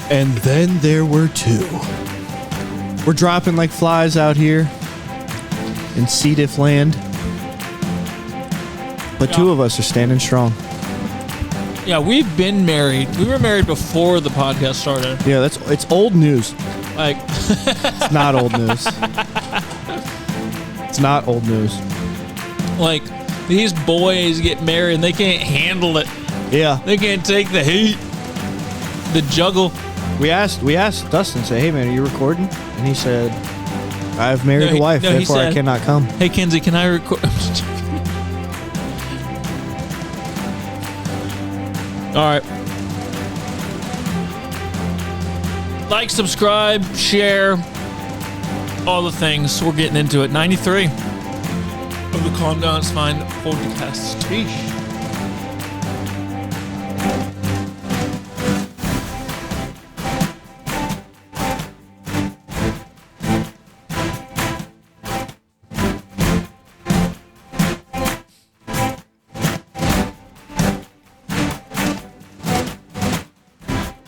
And then there were two. We're dropping like flies out here in C. diff land. But two of us are standing strong. Yeah, we've been married. We were married before the podcast started. Yeah, it's old news. Like, it's not old news. It's not old news. Like, these boys get married and they can't handle it. Yeah. They can't take the heat, the juggle. We asked Dustin, say, hey man, are you recording? And he said, I've married a wife, therefore I cannot come. Hey Kenzie, can I record? All right. Like, subscribe, share, all the things. We're getting into it. 93 of the Calm Down, It's Fine podcast. Sheesh.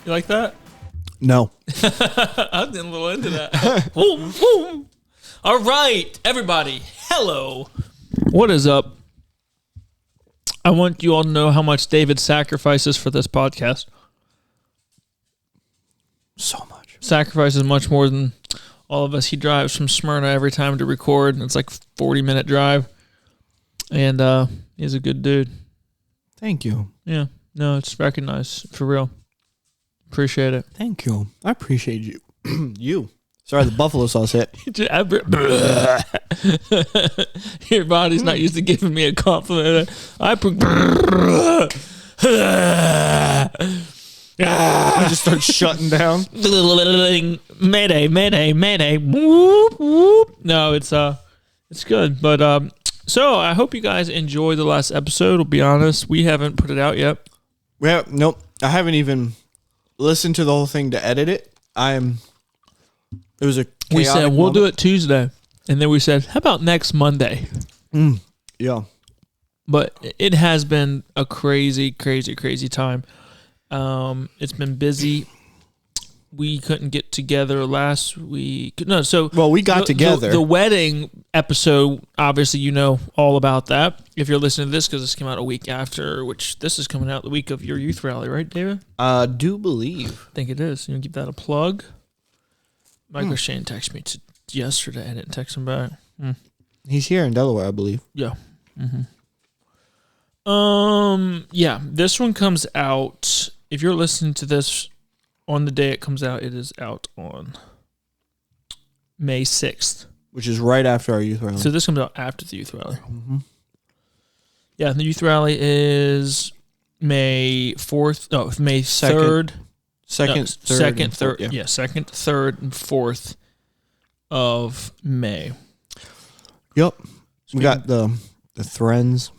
You like that? No. I'm getting a little into that. All right, everybody. Hello. What is up? I want you all to know how much David sacrifices for this podcast. So much. Sacrifices much more than all of us. He drives from Smyrna every time to record. It's like a 40-minute drive. And he's a good dude. Thank you. Yeah. No, it's recognized. For real. Appreciate it. Thank you. I appreciate you. You. Sorry, the buffalo sauce hit. Your body's not used to giving me a compliment. I just start shutting down. Mayday, mayday, mayday. Whoop, whoop. No, it's good. But so I hope you guys enjoyed the last episode. I'll be honest, we haven't put it out yet. Nope. I haven't even listened to the whole thing to edit it. It was a chaotic We said we'll moment. do it Tuesday, and then we said, how about next Monday? Yeah. But it has been a crazy, crazy, crazy time. It's been busy. We couldn't get together last week. No, so well, we got together. The wedding episode, obviously, you know all about that. If you're listening to this, because this came out a week after, which this is coming out the week of your youth rally, right, David? Do believe. I think it is. You want to give that a plug? Michael Shane texted me yesterday. I didn't text him back. He's here in Delaware, I believe. Yeah. Yeah. This one comes out. If you're listening to this on the day it comes out, it is out on May 6th. Which is right after our youth rally. So this comes out after the youth rally. Yeah, the youth rally is May 4th. No, May 3rd. Second, third. Yeah, 2nd, 3rd, and 4th of May. Yep. We got the Threads,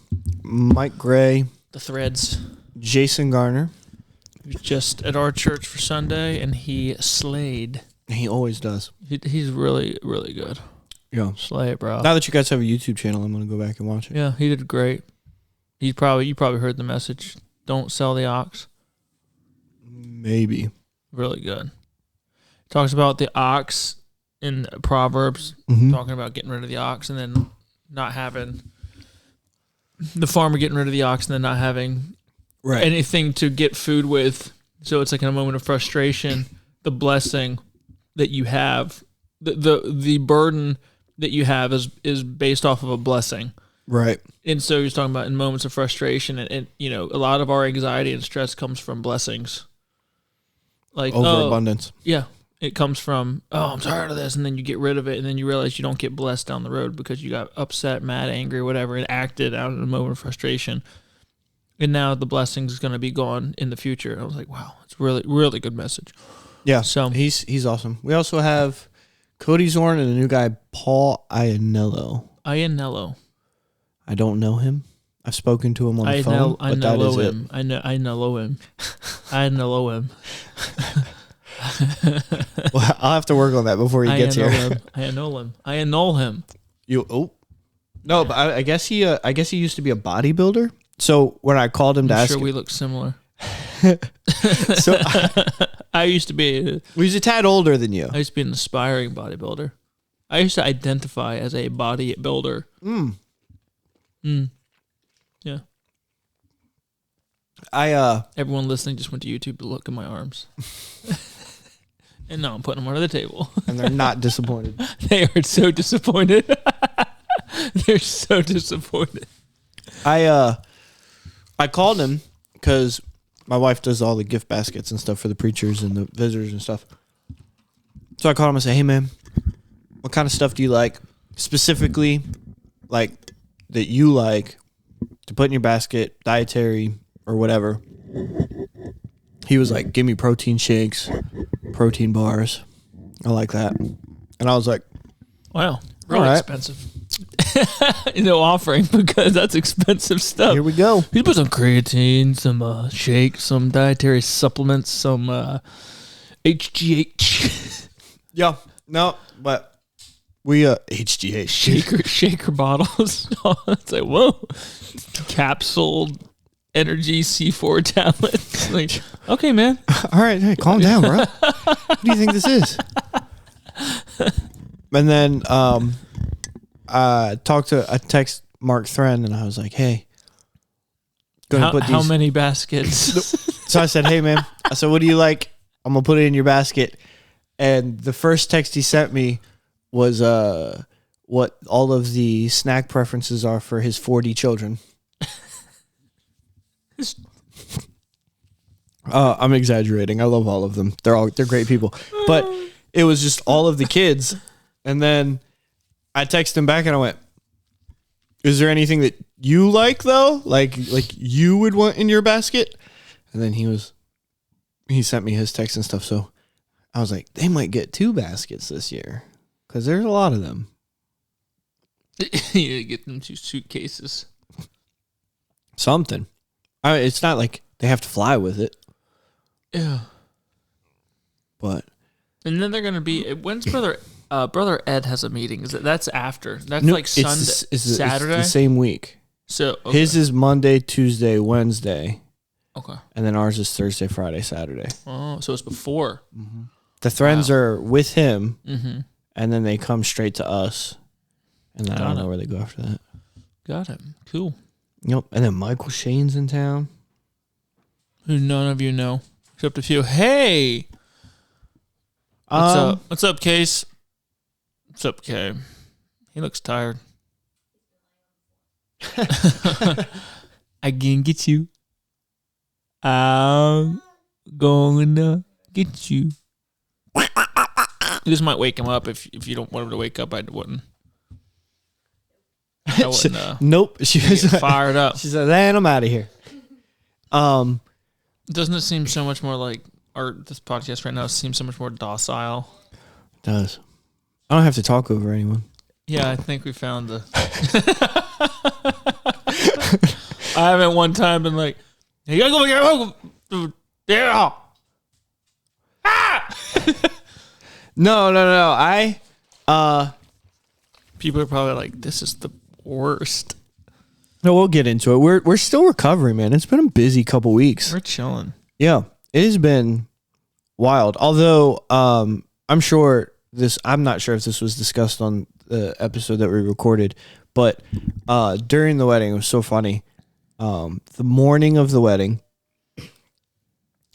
Mike Gray, The Threads. Jason Garner. He was just at our church for Sunday, and he slayed. He always does. He's really, really good. Yeah. Slay it, bro. Now that you guys have a YouTube channel, I'm going to go back and watch it. Yeah, he did great. You probably heard the message. Don't sell the ox. Maybe. Really good. Talks about the ox in Proverbs, talking about getting rid of the ox and then not having the farmer getting rid of the ox and then not having anything to get food with. So it's like in a moment of frustration, the blessing that you have, the burden that you have is based off of a blessing. Right. And so he's talking about in moments of frustration and you know, a lot of our anxiety and stress comes from blessings. Like overabundance. Yeah. It comes from, I'm tired of this, and then you get rid of it, and then you realize you don't get blessed down the road because you got upset, mad, angry, whatever, and acted out in a moment of frustration. And now the blessing is going to be gone in the future. And I was like, wow, it's really, really good message. Yeah, so he's awesome. We also have Cody Zorn and a new guy, Paul Iannello. I don't know him. I've spoken to him on the phone, but that is it. I know him. Well, I'll have to work on that before he gets here. I annul him. No, but I guess he used to be a bodybuilder. So when I called him to ask, sure we look similar. So I used to be. He's a tad older than you. I used to be an aspiring bodybuilder. I used to identify as a bodybuilder. Yeah. Everyone listening just went to YouTube to look at my arms. And now I'm putting them under the table. And they're not disappointed. They are so disappointed. They're so disappointed. I called him because my wife does all the gift baskets and stuff for the preachers and the visitors and stuff. So I called him and said, hey, man, what kind of stuff do you like? Specifically, like, that you like to put in your basket, dietary or whatever. He was like, give me protein shakes, protein bars. I like that. And I was like, wow, really expensive. Offering, because that's expensive stuff. Here we go. He put some creatine, some shakes, some dietary supplements, some HGH. Yeah, no, but we HGH shaker bottles. It's like, whoa, capsule energy C4 tablets. Like, okay, man. All right, hey, calm down, bro. What do you think this is? And then I text Mark Thren and I was like, hey, how many baskets? So I said, hey, man, I said, what do you like? I'm gonna put it in your basket. And the first text he sent me was what all of the snack preferences are for his 40 children. I'm exaggerating. I love all of them. They're great people. But it was just all of the kids. And then I texted him back and I went, is there anything that you like though? Like you would want in your basket? And then he sent me his text and stuff. So I was like, they might get 2 baskets this year because there's a lot of them. You get them 2 suitcases. Something. It's not like they have to fly with it. Yeah. But. And then they're going to be, when's Brother Ed has a meeting? That's after. That's like Sunday, Saturday? It's the same week. So okay. His is Monday, Tuesday, Wednesday. Okay. And then ours is Thursday, Friday, Saturday. Oh, so it's before. Mm-hmm. The Threns are with him, mm-hmm. and then they come straight to us. And then I don't know where they go after that. Got it. Cool. Yep. And then Michael Shane's in town. Who none of you know. Except a few. Hey! What's up? What's up, Case? What's up, Kay? He looks tired. I can get you. I'm gonna get you. This might wake him up. If you don't want him to wake up, I wouldn't. Nope. She was fired up. She said, "Man, I'm out of here." Doesn't it seem so much more like this podcast right now seems so much more docile? It does. I don't have to talk over anyone. Yeah, I think we found the. I haven't one time been like, "Hey, you gotta go here." Yeah. Ah! No. People are probably like, "This is the worst." No, we'll get into it. We're still recovering, man. It's been a busy couple weeks. We're chilling. Yeah, it has been wild. Although I'm not sure if this was discussed on the episode that we recorded, but during the wedding, it was so funny. The morning of the wedding,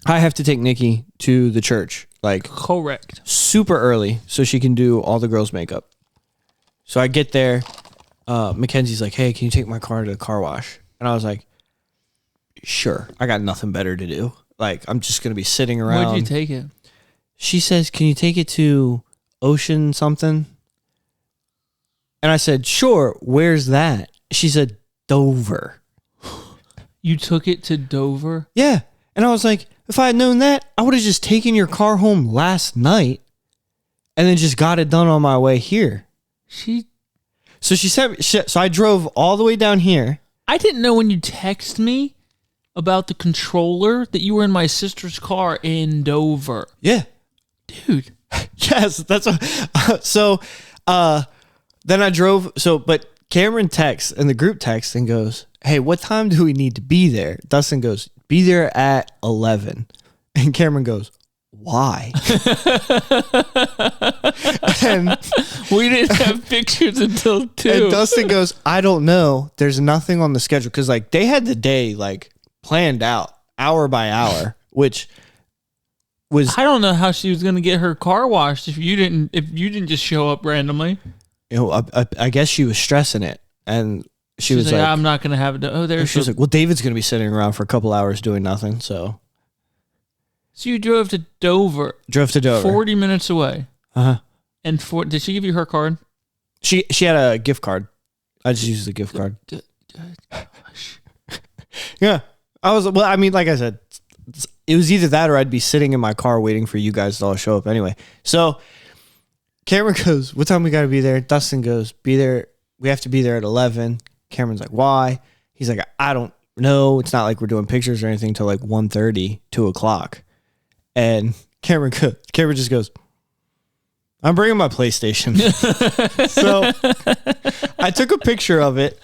I have to take Nikki to the church, like correct, super early, so she can do all the girls' makeup. So I get there. Mackenzie's like, "Hey, can you take my car to the car wash?" And I was like, "Sure. I got nothing better to do. Like, I'm just gonna be sitting around." Where'd you take it? She says, "Can you take it to Ocean something?" And I said, "Sure. Where's that?" She said, "Dover." You took it to Dover? Yeah. And I was like, if I had known that, I would have just taken your car home last night and then just got it done on my way here. So she said, so I drove all the way down here. I didn't know when you texted me about the controller that you were in my sister's car in Dover. Yeah. Dude. Yes. That's what, so then I drove. But Cameron texts in the group text and goes, "Hey, what time do we need to be there?" Dustin goes, "Be there at 11. And Cameron goes, why? And we didn't have pictures until 2. And Dustin goes, I don't know. There's nothing on the schedule. Because, like, they had the day, like, planned out hour by hour, which was... I don't know how she was going to get her car washed if you didn't just show up randomly. You know, I guess she was stressing it. And she was like, I'm not going to have it. Oh, there's... She was like, well, David's going to be sitting around for a couple hours doing nothing, so... So you drove to Dover. 40 minutes away. Uh-huh. And did she give you her card? She had a gift card. I just used the gift card. Yeah. I mean, like I said, it was either that or I'd be sitting in my car waiting for you guys to all show up anyway. So Cameron goes, what time we got to be there? Dustin goes, be there. We have to be there at 11. Cameron's like, why? He's like, I don't know. It's not like we're doing pictures or anything till like 1:30, 2 o'clock. And Cameron just goes, I'm bringing my PlayStation. So I took a picture of it.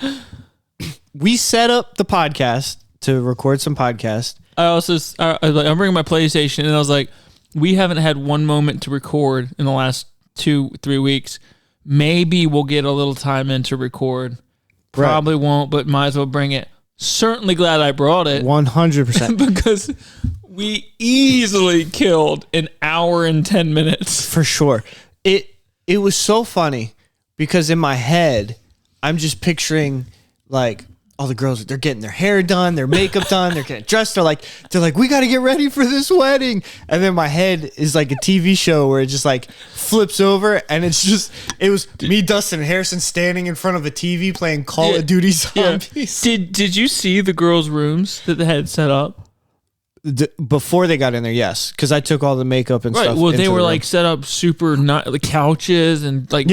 We set up the podcast to record some podcast. I'm bringing my PlayStation, and I was like, we haven't had one moment to record in the last 2-3 weeks. Maybe we'll get a little time in to record. Probably won't, but might as well bring it. Certainly glad I brought it. 100%. Because we easily killed an hour and 10 minutes. For sure. It was so funny because in my head, I'm just picturing like all the girls, they're getting their hair done, their makeup done, they're getting dressed. They're like, we got to get ready for this wedding. And then my head is like a TV show where it just like flips over and it was me, Dustin, and Harrison standing in front of a TV playing Call of Duty Zombies. Yeah. Did you see the girls' rooms that they had set up? Before they got in there, yes, because I took all the makeup and stuff. Well, they were like set up super, not the couches and like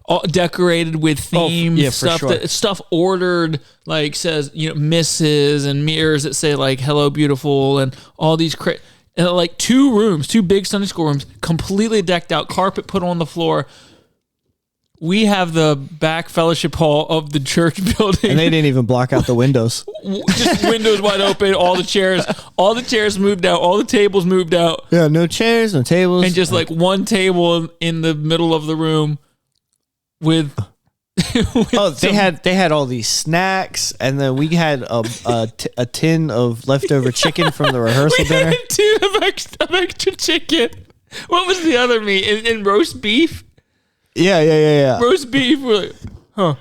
all decorated with themed stuff. Sure. Stuff ordered like says Mrs. and mirrors that say like hello beautiful and all these and like 2 big Sunday school rooms, completely decked out, carpet put on the floor. We have the back fellowship hall of the church building. And they didn't even block out the windows. Just windows wide open, all the chairs moved out, all the tables moved out. Yeah, no chairs, no tables. And just like one table in the middle of the room with they had all these snacks, and then we had a tin of leftover chicken from the rehearsal dinner. We had a tin of extra chicken. What was the other meat? In roast beef? Yeah. Roast beef. We're like, huh.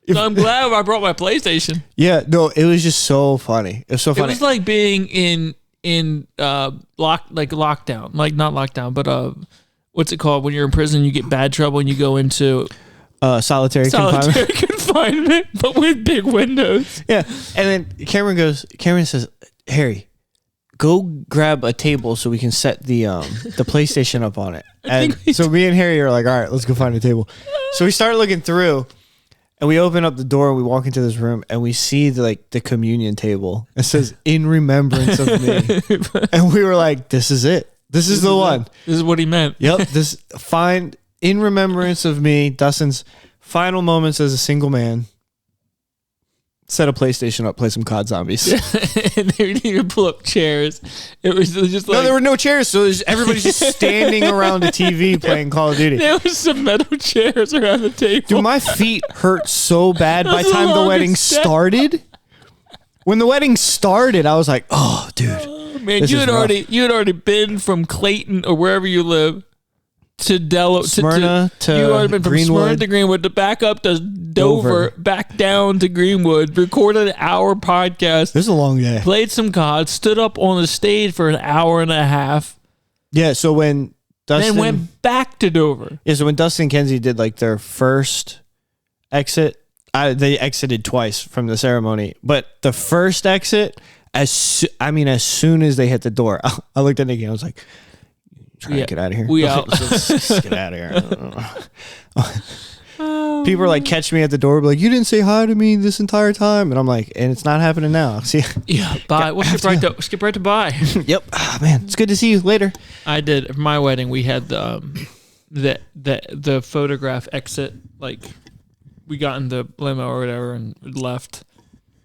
So I'm glad I brought my PlayStation. Yeah, no, it was just so funny. It was so funny. It was like being in lockdown. Like not lockdown, but what's it called? When you're in prison, you get bad trouble and you go into solitary confinement, but with big windows. Yeah. And then Cameron says, Harry, go grab a table so we can set the PlayStation up on it. And so me and Harry are like, all right, let's go find a table. So we start looking through, and we open up the door, and we walk into this room, and we see the communion table. It says, in remembrance of me. And we were like, this is it. This is the one. This is what he meant. Yep. In remembrance of me, Dustin's final moments as a single man. Set a PlayStation up, play some COD Zombies. And they didn't even pull up chairs. It was just like... No, there were no chairs, so everybody's just standing around a TV playing Call of Duty. There was some metal chairs around the table. Dude, my feet hurt so bad by the time the wedding started. When the wedding started, I was like, oh, dude. Oh, man, you had already been from Clayton or wherever you live to Smyrna to you already been from Greenwood. Smyrna to Greenwood to back up to Dover, back down to Greenwood, recorded an hour podcast. This is a long day. Played some COD, stood up on the stage for an hour and a half. Yeah, so when Dustin... Then went back to Dover. Yeah, so when Dustin and Kenzie did like their first exit, they exited twice from the ceremony, but the first exit, as soon as they hit the door, I looked at Nikki and I was like, trying to get out of here. We out. Let's get out of here. People are like, catch me at the door, be like, you didn't say hi to me this entire time. And I'm like, and it's not happening now. See? Yeah, bye. We'll skip right to bye. Yep. Oh, man, it's good to see you later. I did. For my wedding, we had the photograph exit. Like, we got in the limo or whatever and left.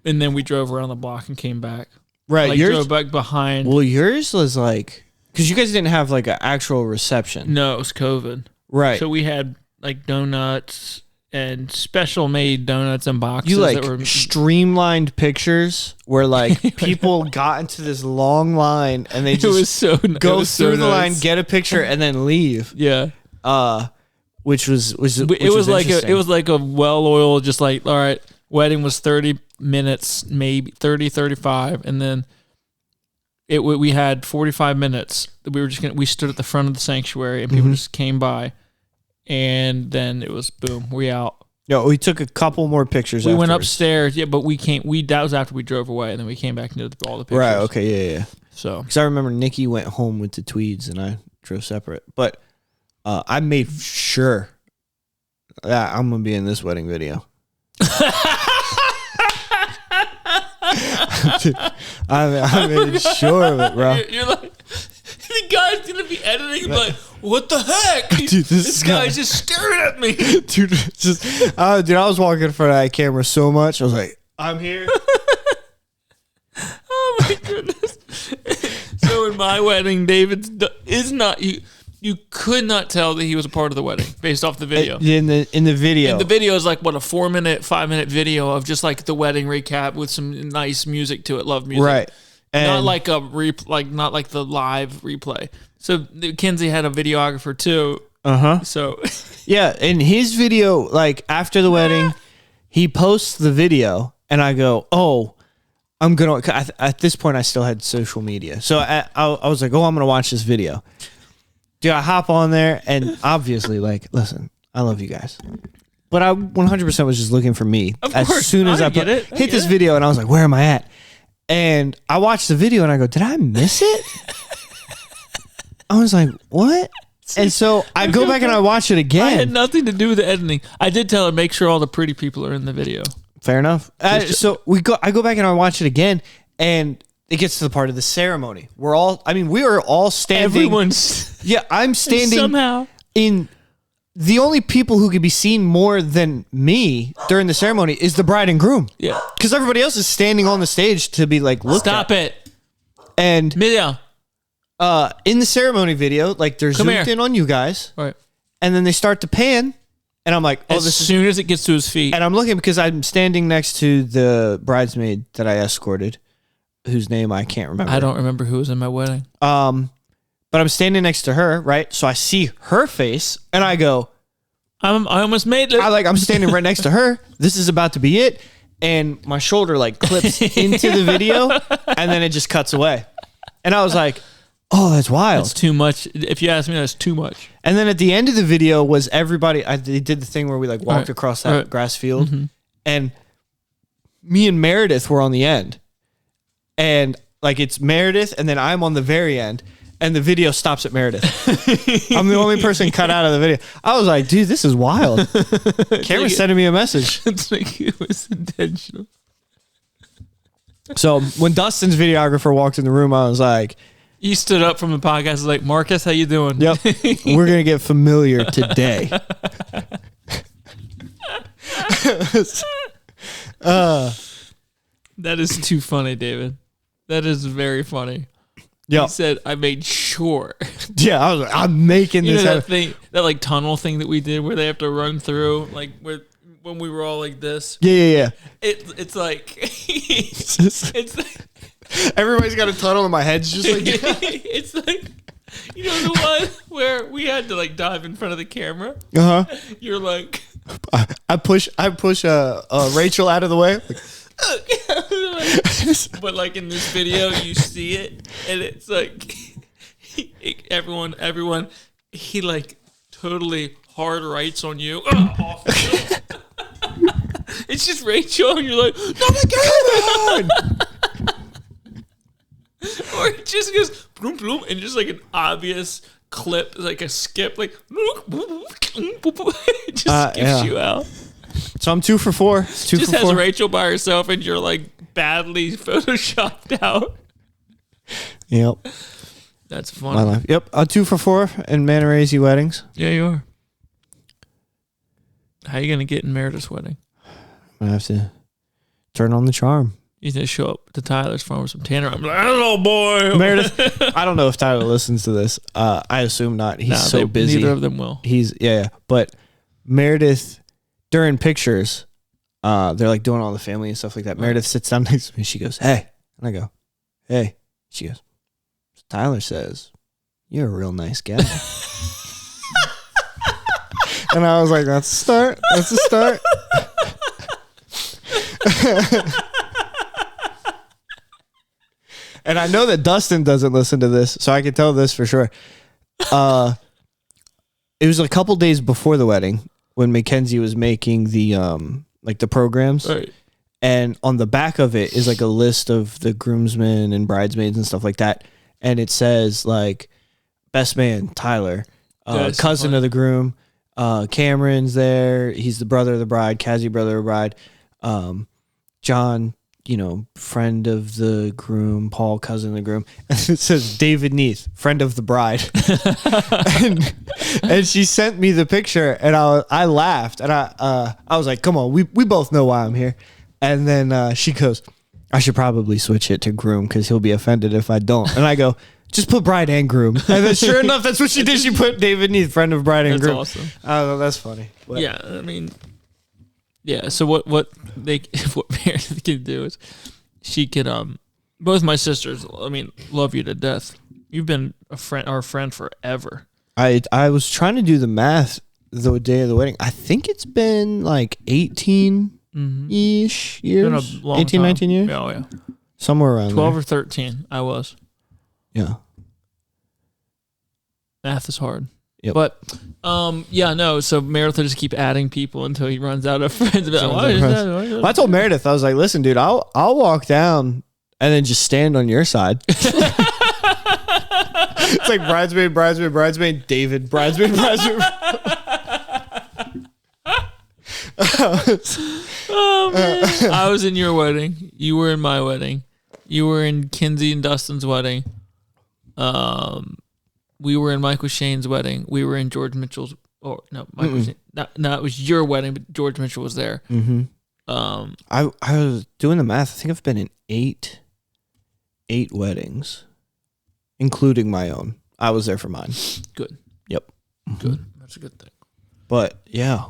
And then we drove around the block and came back. Right. Like, drove back behind. Well, yours was like Because you guys didn't have like an actual reception. No, it was COVID. Right. So we had like donuts and special made donuts and boxes. You like that were streamlined pictures where like people got into this long line and they just go through the line, get a picture, and then leave. Yeah. Which was it was like a well-oiled, just like, all right, wedding was 30 minutes, maybe 30, 35, and then we had 45 minutes. We stood at the front of the sanctuary and people just came by, and then it was boom, we out. Yeah, we took a couple more pictures. We went upstairs, but that was after we drove away, and then we came back and did all the pictures. Right. Okay. Yeah. So because I remember Nikki went home with the tweeds and I drove separate, but I made sure that I'm gonna be in this wedding video. I made sure of it, bro. You're like, the guy's gonna be editing, like, what the heck? Dude, this guy's just staring at me. Dude, I was walking in front of that camera so much. I was like, I'm here. Oh my goodness. So in my wedding, David is not you could not tell that he was a part of the wedding based off the video. In the video. And the video is like, what, a 5-minute video of just like the wedding recap with some nice music to it, love music. Right. And not like not like the live replay. So Kinsey had a videographer too. So yeah, in his video, like after the wedding, he posts the video and I go, oh, I'm going to, at this point I still had social media. So I was like, oh, I'm going to watch this video. Dude, I hop on there and obviously, like, listen, I love you guys. But I 100% was just looking for me. Of course. As soon as I hit this video and I was like, where am I at? And I watched the video and I go, did I miss it? I was like, what? And so I go back and I watch it again. I had nothing to do with the editing. I did tell her, make sure all the pretty people are in the video. Fair enough. So I go back and I watch it again and it gets to the part of the ceremony. We were all standing. Everyone's. Yeah, I'm standing somehow in. The only people who could be seen more than me during the ceremony is the bride and groom. Yeah, because everybody else is standing on the stage to be like, look. Stop it. And video. In the ceremony video, like they're zoomed in on you guys, right? And then they start to pan, and I'm like, oh, as soon as it gets to his feet, and I'm looking because I'm standing next to the bridesmaid that I escorted, whose name I can't remember. I don't remember who was in my wedding. But I'm standing next to her, right? So I see her face, and I go, I almost made it. I'm standing right next to her. This is about to be it. And my shoulder like clips into the video, and then it just cuts away. And I was like, oh, that's wild. That's too much. If you ask me, that's too much. And then at the end of the video was everybody, they did the thing where we like walked across that grass field. Mm-hmm. And me and Meredith were on the end. And like it's Meredith, and then I'm on the very end. And the video stops at Meredith. I'm the only person cut out of the video. I was like, dude, this is wild. Cameron's sending me a message. It's like it was intentional. So when Dustin's videographer walked in the room, I was like... You stood up from the podcast like, Marcus, how you doing? Yep. We're going to get familiar today. That is too funny, David. That is very funny. Yeah, he said, "I made sure." Yeah, I was like, "I'm making this." That thing, that like tunnel thing that we did, where they have to run through, like when we were all like this. Yeah. It's like it's like everybody's got a tunnel, and my head's just like it's like the one where we had to like dive in front of the camera. You're like, I push Rachel out of the way. Like, but like in this video you see it and it's like everyone he like totally hard rights on you. It's just Rachel and you're like, no, my God. Or it just goes bloom bloom and just like an obvious clip, like a skip, like it just skips you out. So I'm 2 for 4. Just has Rachel by herself, and you're like badly photoshopped out. Yep, that's funny. My life. Yep, 2 for 4 in Manarazi weddings. Yeah, you are. How are you gonna get in Meredith's wedding? I have to turn on the charm. He's gonna show up to Tyler's farm with some tanner. I'm like, hello, boy. Meredith, I don't know if Tyler listens to this. I assume not. He's busy. Neither of them will. Yeah. But Meredith, during pictures, they're like doing all the family and stuff like that. Meredith sits down next to me. She goes, "Hey," and I go, "Hey." She goes, "Tyler says you're a real nice guy." And I was like, "That's a start. That's a start." And I know that Dustin doesn't listen to this, so I can tell this for sure. It was a couple days before the wedding when Mackenzie was making the like the programs. Right. And on the back of it is like a list of the groomsmen and bridesmaids and stuff like that. And it says like best man, Tyler, cousin of the groom, Cameron's there. He's the brother of the bride, Cassie, brother of the bride. John, friend of the groom, Paul, cousin of the groom. And it says David Neath, friend of the bride. and she sent me the picture, and I laughed, and I was like, come on, we both know why I'm here. And then she goes, I should probably switch it to groom because he'll be offended if I don't. And I go, just put bride and groom. And then sure enough, that's what she did. She put David Neath, friend of bride and groom. That's awesome. Oh, that's funny. But yeah, I mean, yeah. So what Meredith can do is she could both my sisters. I mean, love you to death. You've been our friend forever. I was trying to do the math the day of the wedding. I think it's been like 18-ish years. 18, 19 years? Oh, yeah. Somewhere around 12 there. or 13, I was. Yeah. Math is hard. Yep. But, so Meredith will just keep adding people until he runs out of friends. I told Meredith, I was like, listen, dude, I'll walk down and then just stand on your side. It's like bridesmaid, David, bridesmaid. Oh, man. I was in your wedding. You were in my wedding. You were in Kinsey and Dustin's wedding. We were in Michael Shane's wedding. We were in George Mitchell's. Oh no, Michael Shane. No, it was your wedding, but George Mitchell was there. Mm-hmm. I was doing the math. I think I've been in eight weddings, including my own. I was there for mine. Good. Yep. Good. That's a good thing. But yeah,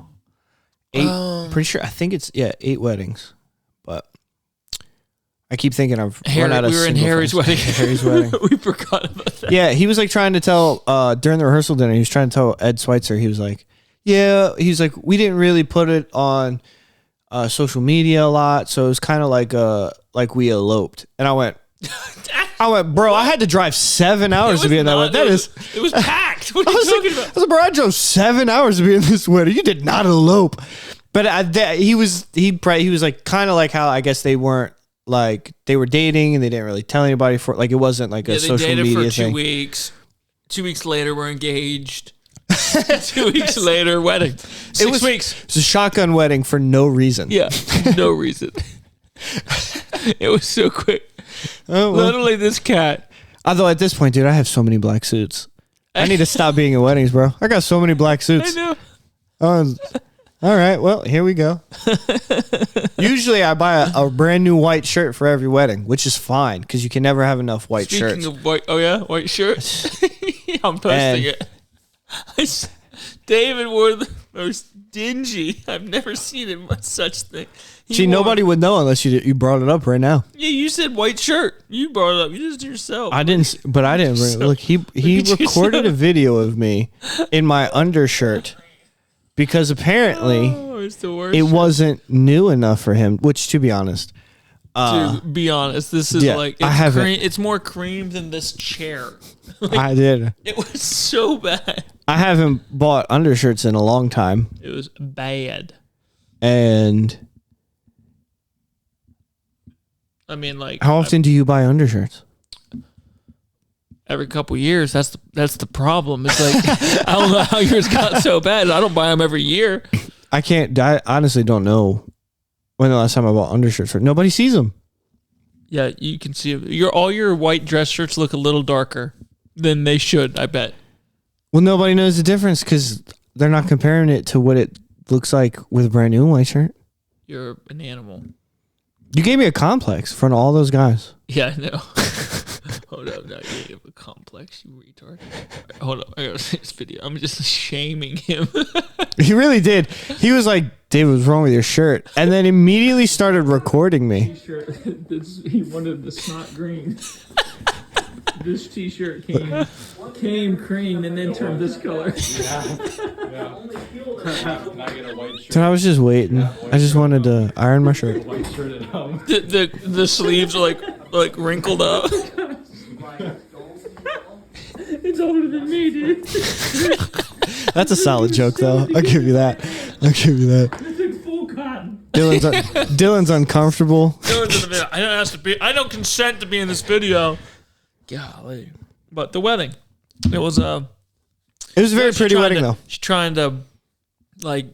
8. Pretty sure. I think it's 8 weddings. But I keep thinking I've run out of. We were in Harry's wedding. Harry's wedding. We forgot about that. Yeah, he was like trying to tell during the rehearsal dinner. He was trying to tell Ed Schweitzer. He was like, he's like, we didn't really put it on social media a lot, so it was kind of like we eloped. And I went, bro, I had to drive 7 hours to be in that wedding. It was packed. What are you talking about? I was like, bro, I drove 7 hours to be in this wedding. You did not elope. But he was like kind of like how I guess they weren't like they were dating and they didn't really tell anybody for like it wasn't like a social media thing. They dated for 2 weeks. 2 weeks later, we're engaged. 2 weeks later, wedding. 6 weeks. It was a shotgun wedding for no reason. Yeah, no reason. It was so quick. Oh, well. Literally, this cat. Although at this point, dude, I have so many black suits. I need to stop being in weddings, bro. I got so many black suits. I know. All right, well, here we go. Usually I buy a brand new white shirt for every wedding, which is fine because you can never have enough white shirts. Speaking of white, white shirts. I'm posting it. David wore the most dingy. I've never seen him such thing. Nobody would know unless you brought it up right now. Yeah, you said white shirt. You brought it up. You just did yourself. I didn't, but I didn't. Look, he recorded a video of me in my undershirt because apparently it's the worst it wasn't new enough for him. Which, to be honest, to be honest, this is like it's more cream than this chair. Like, I did. It was so bad. I haven't bought undershirts in a long time. It was bad. And I mean, like, how often do you buy undershirts? Every couple years. That's the problem. It's like I don't know how yours got so bad. I don't buy them every year. I honestly don't know when the last time I bought undershirts. Nobody sees them. Yeah, you can see all your white dress shirts look a little darker than they should, I bet. Well, nobody knows the difference because they're not comparing it to what it looks like with a brand new white shirt. You're an animal. You gave me a complex in front of all those guys. Yeah, I know. Hold up, now you have a complex, you retard. Hold up, I gotta see this video. I'm just shaming him. He really did. He was like, David, what's wrong with your shirt? And then immediately started recording me. He wanted the snot green. This t-shirt came cream and then turned this color. Dude, I was just waiting. I just wanted to iron my shirt. The sleeves are like wrinkled up. It's older than me, dude. That's a solid joke, though. I'll give you that. It's like full cotton. Dylan's uncomfortable. Dylan's in the video. I don't ask to be. I don't consent to be in this video. Golly. But the wedding, it was a very pretty wedding, though. She's trying to like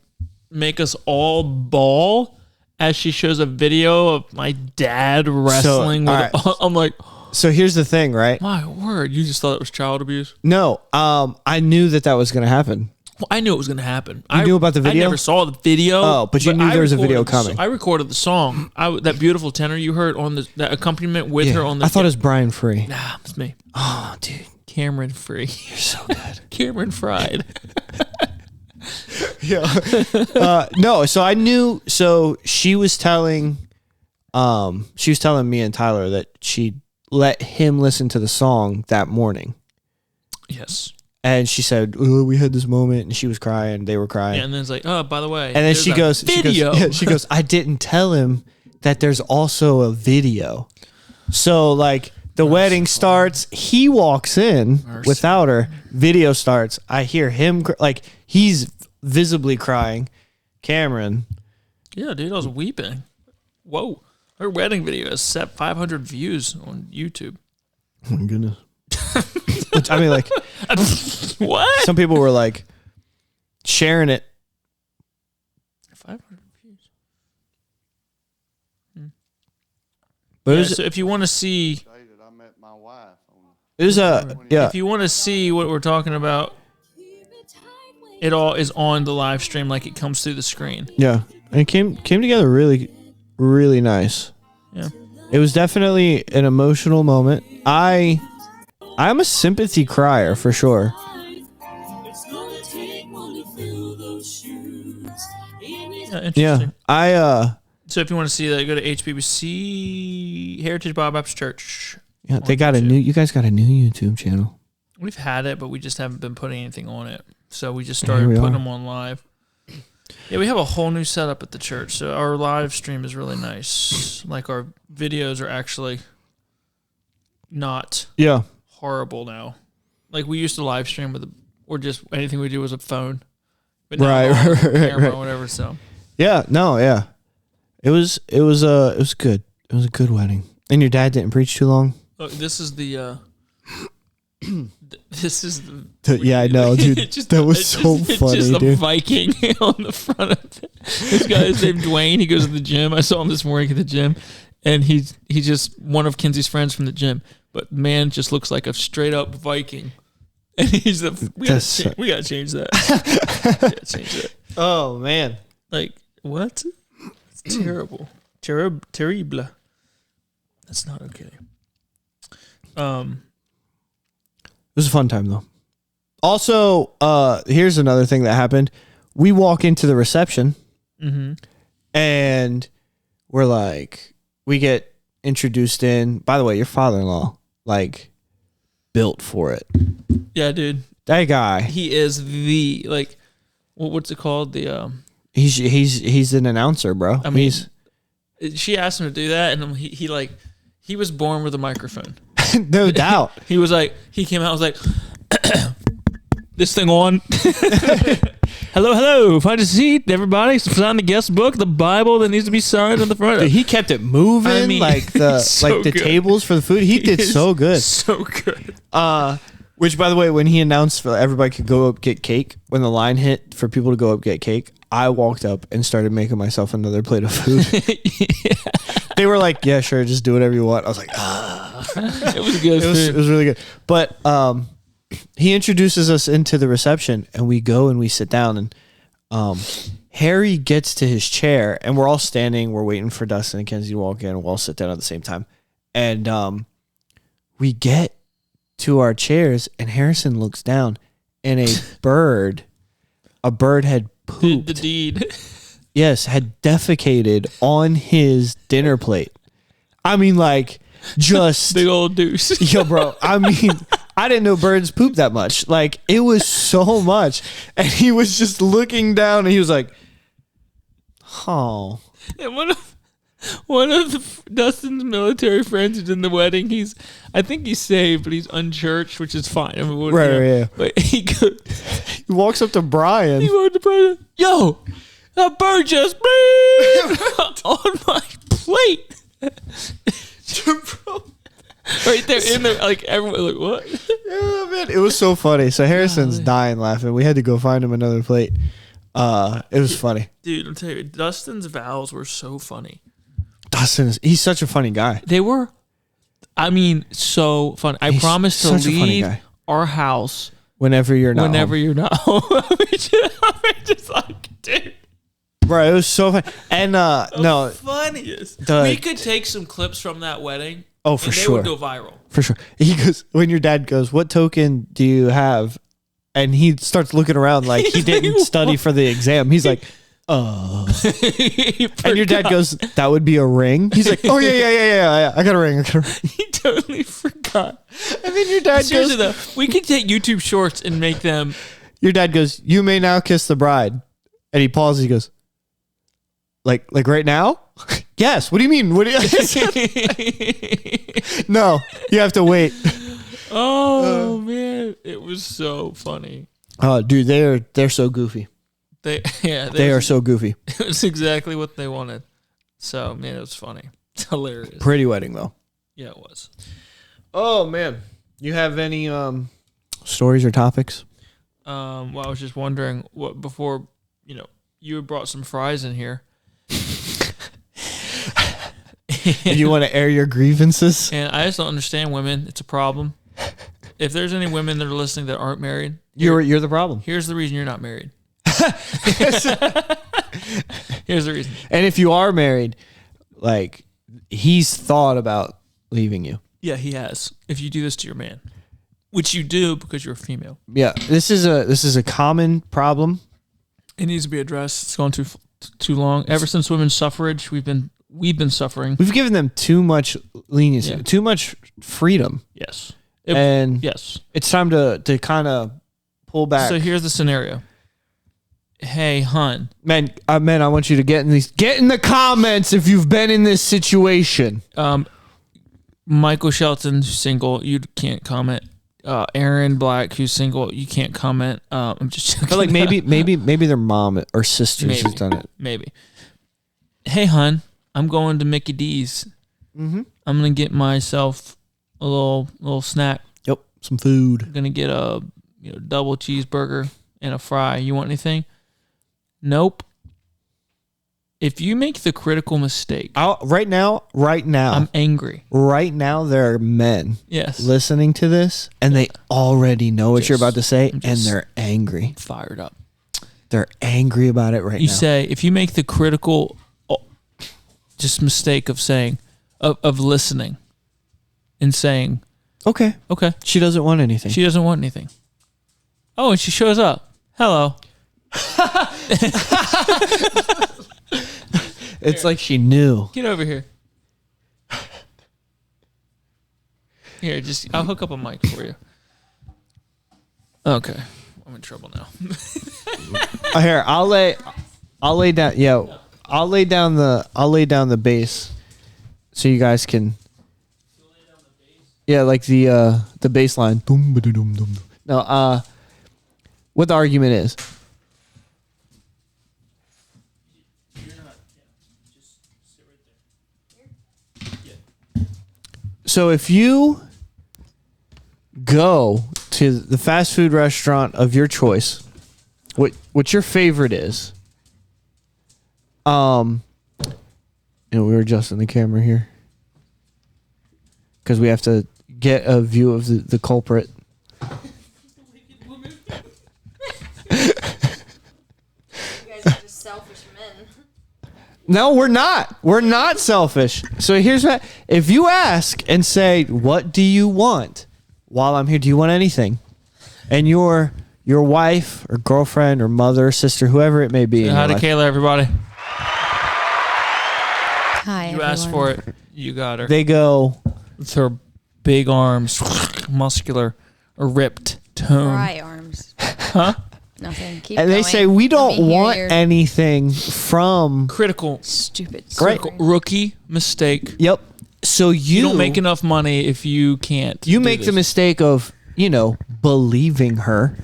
make us all bawl as she shows a video of my dad wrestling with. I'm like. So here's the thing, right? My word, you just thought it was child abuse? No, I knew that was going to happen. Well, I knew it was going to happen. You knew about the video? I never saw the video. Oh, but you knew there was a video coming. I recorded the song. That beautiful tenor you heard on that accompaniment with her on the. I thought it was Brian Free. Nah, it's me. Oh, dude. Cameron Free. You're so good. Cameron Fried. Yeah. No, so I knew. So she was telling me and Tyler that she let him listen to the song that morning. Yes. And she said, "Oh, we had this moment," and she was crying. They were crying. Yeah, and then it's like, "Oh, by the way," and then she goes, "I didn't tell him that there's also a video." So like the wedding starts, he walks in without her. Video starts. I hear him like he's visibly crying. Cameron. Yeah, dude, I was weeping. Whoa. Her wedding video has set 500 views on YouTube. Oh my goodness. Which, I mean, like, what? Some people were like sharing it. 500 views. But so if you want to see, it was if you want to see what we're talking about, it all is on the live stream, like it comes through the screen. Yeah, and it came together really, really nice. Yeah, it was definitely an emotional moment. I'm a sympathy crier for sure. Yeah, I so if you want to see that, go to HBBC Heritage Bible Baptist Church. Yeah, they got you guys got a new YouTube channel. We've had it, but we just haven't been putting anything on it. So we just started putting them on live. Yeah, we have a whole new setup at the church. So our live stream is really nice. Like our videos are actually not horrible now. Like we used to live stream or just anything we do was a phone. But now camera or whatever. So yeah, no, yeah. It was good. It was a good wedding. And your dad didn't preach too long? Look, this is the yeah, I know, dude. That was so funny, just dude. a Viking on the front of it. This guy is named Dwayne. He goes to the gym. I saw him this morning at the gym, and he's just one of Kenzie's friends from the gym. But man, just looks like a straight up Viking. And we gotta change that. Change that. Oh man, like what? It's terrible. Terrible. That's not okay. It was a fun time though. Also, here's another thing that happened. We walk into the reception, and we're like, we get introduced in. By the way, your father-in-law, like, built for it. Yeah, dude. That guy. He is what's it called? He's an announcer, bro. I mean, she asked him to do that, and he was born with a microphone. No doubt. He came out, was like, this thing on. Hello, find a seat, everybody. Sign the guest book, the Bible that needs to be signed on the front. Dude, he kept it moving, like the tables for the food. He did so good. So good. Which, by the way, when he announced everybody could go up get cake, when the line hit for people to go up get cake, I walked up and started making myself another plate of food. Yeah. They were like, "Yeah, sure, just do whatever you want." I was like, "Ah." It was good. It was really good. But he introduces us into the reception, and we go and we sit down, and Harry gets to his chair, and we're all standing. We're waiting for Dustin and Kenzie to walk in, and we'll all sit down at the same time. And we get to our chairs, and Harrison looks down, and a bird had pooped. The deed. Yes, had defecated on his dinner plate. I mean, like, just... Big old deuce. Yo, bro, I mean... I didn't know birds poop that much. Like, it was so much. And he was just looking down, and he was like, oh. And one of Dustin's military friends who's in the wedding, I think he's saved, but he's unchurched, which is fine. I mean, Right. But he walks up to Brian. He walked to Brian. Yo, that bird just blew on my plate. Right there in there, like everyone, like what? Yeah, man, it was so funny. So Harrison's dying laughing. We had to go find him another plate. It was funny, dude. I'm telling you, Dustin's vows were so funny. He's such a funny guy. They were, I mean, so funny. I promise to leave our house whenever you're not home. I'm just like, dude. Bro, it was so funny. And no, funniest. We could take some clips from that wedding. Oh, for sure. They would go viral. For sure. He goes, when your dad goes, what token do you have? And he starts looking around like he didn't study for the exam. He's like, and your dad goes, that would be a ring? He's like, oh, yeah. I got a ring. He totally forgot. And then your dad Seriously, though, we could take YouTube shorts and make them. Your dad goes, you may now kiss the bride. And he pauses. He goes, like right now? Yes. What do you mean? What do you? No, you have to wait. Oh man, it was so funny. Oh, dude, they're so goofy. They are so goofy. It was exactly what they wanted. So man, it was funny. It's hilarious. Pretty wedding though. Yeah, it was. Oh man, you have any stories or topics? Well, I was just wondering what before you had brought some fries in here. And you want to air your grievances? And I just don't understand women. It's a problem. If there's any women that are listening that aren't married, you're the problem. Here's the reason you're not married. Here's the reason. And if you are married, like he's thought about leaving you. Yeah, he has. If you do this to your man, which you do because you're a female. Yeah, this is a common problem. It needs to be addressed. It's gone too long. Ever since women's suffrage, we've been suffering. We've given them too much leniency, too much freedom. Yes. Yes. It's time to kind of pull back. So here's the scenario. Hey, hun. Man, I want you to get in the comments if you've been in this situation. Michael Shelton, who's single, you can't comment. Aaron Black, who's single, you can't comment. I'm just joking. But like maybe their mom or sisters has done it. Maybe. Hey, hun, I'm going to Mickey D's. Mm-hmm. I'm gonna get myself a little snack. Yep, some food. I'm gonna get a double cheeseburger and a fry. You want anything? Nope. If you make the critical mistake, right now, I'm angry. Right now, there are men listening to this, and they already know what you're about to say, and they're angry. Fired up. They're angry about it right now. You say, if you make the critical mistake of saying, of listening and saying, okay. She doesn't want anything. She doesn't want anything. Oh, and she shows up. Hello. It's like she knew. Get over here. Here, I'll hook up a mic for you. Okay. I'm in trouble now. Here, I'll lay down. Yeah, I'll lay down the bass, so you guys can. Yeah, like the bass line. Boom, ba-dum, dum, dum. No, what the argument is. So if you go to the fast food restaurant of your choice, what your favorite is, we're adjusting the camera here because we have to get a view of the culprit. selfish men. No, we're not. We're not selfish. So here's what: if you ask and say, "What do you want?" while I'm here, do you want anything? And your wife or girlfriend or mother, sister, whoever it may be. Hi to Kayla, everybody. Hi, You asked for it. You got her. They go. With her big arms, muscular, ripped tone. Fry arms. Huh? Nothing. Keep And going. they say we Let don't me hear want your anything from. Critical. stupid. Great. story. Rookie mistake. Yep. So You don't make enough money if you can't. You do make the this. mistake of believing her.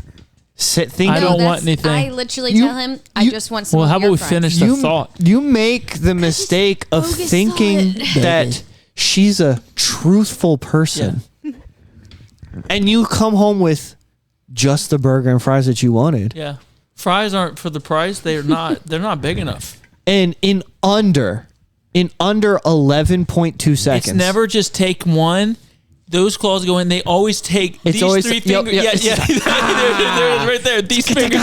Thinking I don't No, want anything. I literally You- tell him I you- just want some. Well, of how about your we fries. finish the thought? You make the mistake of bogus thinking thought. that she's a truthful person. And you come home with just the burger and fries that you wanted. Yeah. Fries aren't for the price. They're not. They're not big enough. And in under 11.2 seconds. It's never just take one. Those claws go in. They always take It's these always- three yep, fingers. yep. Yeah, It's yeah. there it is, right there. These fingers.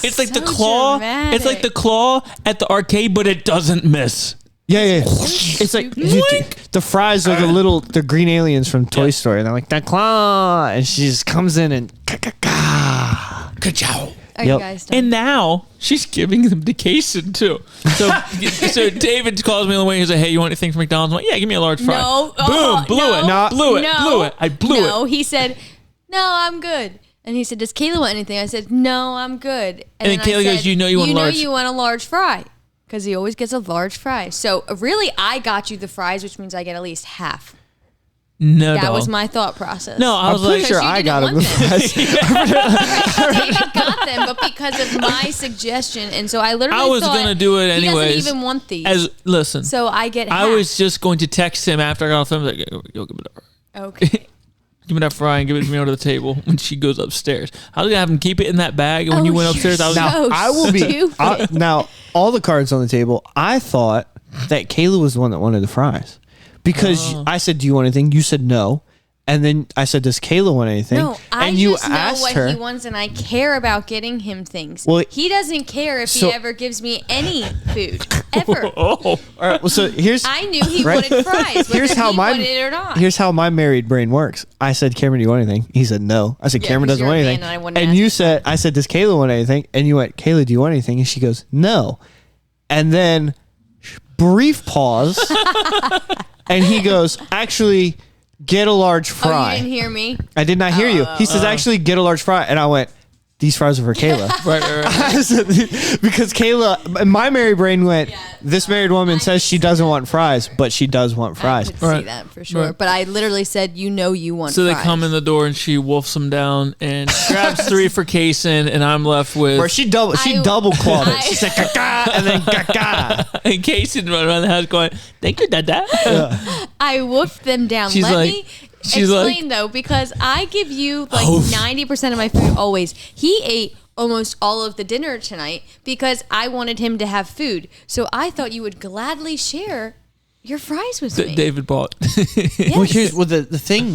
It's like the So claw. dramatic. It's like the claw at the arcade, but it doesn't miss. Yeah. It's like the fries are the green aliens from Toy Story. And they're like, that claw. And she just comes in and Ka-chow. Are Yep. you guys done? And now she's giving them to Kason too. So David calls me on the way. He's like, "Hey, you want anything from McDonald's?" I'm like, "Yeah, give me a large fry." No. Boom, blew no, it. No. Blew it. No. Blew it. I blew No, it. he said, "No, I'm good." And he said, "Does Kayla want anything?" I said, "No, I'm good." And then Kayla goes, "You know you want a large." You want a large fry because he always gets a large fry. So really, I got you the fries, which means I get at least half. No, That dog. was my thought process. No, I was pretty like, sure you I didn't got him want the fries. David got them, but because of my suggestion, and so I literally I was thought, gonna do it He anyways. doesn't even want these. Listen. So I get half. I was just going to text him after I got off the phone. Like, yo, give me that. Okay. Give me that fry and give it to me under the table when she goes upstairs. I was gonna have him keep it in that bag, and when you went upstairs, I was so like, I will be stupid. now. All the cards on the table. I thought that Kayla was the one that wanted the fries because I said, "Do you want anything?" You said no, and then I said, "Does Kayla want anything?" No, I and you just know asked what her. he wants, and I care about getting him things. Well, he doesn't care if so- he ever gives me any food ever. "Oh, All right. Well, so here's I knew he Right. wanted fries, whether Here's how he my- wanted it or not. here's how my married brain works. I said, "Cameron, do you want anything?" He said, "No." I said, Yeah, "Cameron 'cause doesn't you're want a man anything." and I wouldn't And ask you you said, "I said, does Kayla want anything?" And you went, "Kayla, do you want anything?" And she goes, "No." And then brief pause, and he goes, "Actually, get a large Oh, fry." you didn't hear me? I did not hear you. He says, "Actually, get a large fry," and I went, "These fries are for Kayla." right, right, right." I said, because Kayla, my married brain went, this married woman says she doesn't want fries, but she does want I fries. could see Right. that for sure. Right. But I literally said, you want So they fries. come in the door and she wolfs them down and grabs 3 for Kason, and I'm left with. Or she double clawed it. She said caca and then caca. and Kason run around the house going, "Thank you, Dada." I wolfed them down. She's Let like- me she's explain like- though, because I give you like 90% of my food always. He ate almost all of the dinner tonight because I wanted him to have food. So I thought you would gladly share your fries with me. David bought. Yes. The thing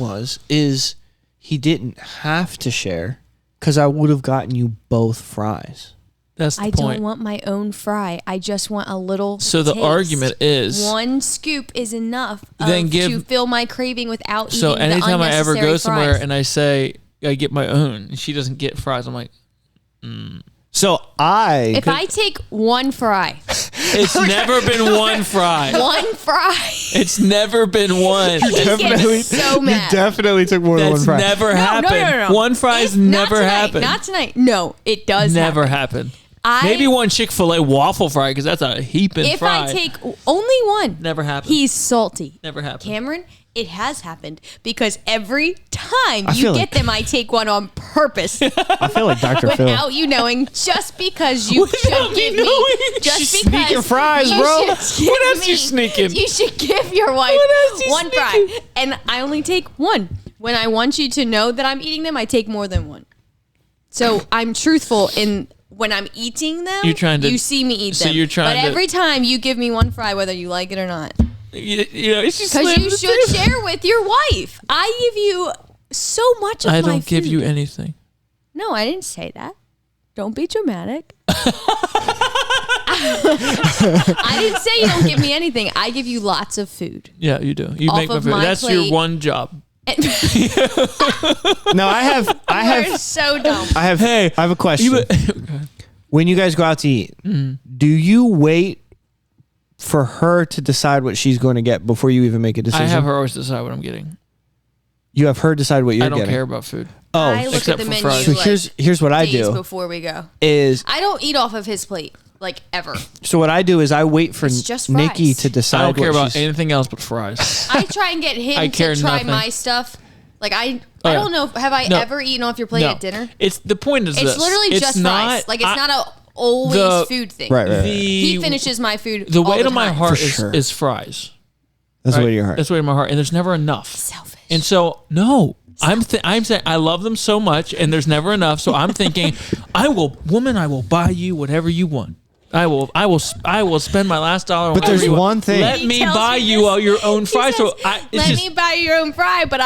is he didn't have to share because I would have gotten you both fries. That's the I point. don't want my own fry. I just want a little. So the taste. argument is- one scoop is enough Then to fill my craving without eating So the anytime I ever go unnecessary somewhere fries. and I say I get my own, and she doesn't get fries, I'm like, So if I take one fry, it's never been one fry. one fry, It's never been one. he gets so mad. definitely took more than That's one fry. never happened. No. One fry's Not never tonight, happened. Not tonight. No, it does Never happen. happened. Maybe one Chick-fil-A waffle fry because that's a heaping If fry. I take only one, Never happened. he's salty. Never happened. Cameron, it has happened because every time I you feel get like- them, I take one on purpose I feel like Dr. Phil. without you knowing, just because you Without should me give me, knowing? just She's because sneaking fries, you bro. should give What else you me- sneaking? You should give your wife What else you one fry, sneaking? and I only take one. When I want you to know that I'm eating them, I take more than one. So I'm truthful in. When I'm eating them, You're trying to- you see me eat so them. you're trying but to- every time you give me one fry, whether you like it or not. You know, it's just Because you should share with your wife. I give you so much of my I food. don't give you anything. No, I didn't say that. Don't be dramatic. I didn't say you don't give me anything. I give you lots of food. Yeah, you do. You Off make my of food. my That's your plate. one job. No, I You're so dumb. have a question. When you guys go out to eat, do you wait for her to decide what she's going to get before you even make a decision? I have her always decide what I'm getting. You have her decide what you're I don't getting. care about food. I look except at the for menu fries. So like here's what I days do before we go. is I don't eat off of his plate like ever. so what I do is I wait for It's just Nikki fries. to decide. I don't care what about she's- anything else but fries. I try and get him I care to try nothing. my stuff. Like I Oh, yeah. don't know. Have I No. ever eaten off your plate No. at dinner? It's the point is It's this. literally It's just fries. Like it's not a always the- food thing. Right. He finishes my food. The all weight the of my time. heart For sure. is fries. That's right? the way your heart. That's the way of my heart, and there's never enough. Selfish. And so no. I'm saying I love them so much, and there's never enough. So I'm thinking, I will buy you whatever you want. I will spend my last dollar. On But there's whatever you want. one thing. Let He me tells buy me you this. all your own He fries. says, So let me buy your own fry, but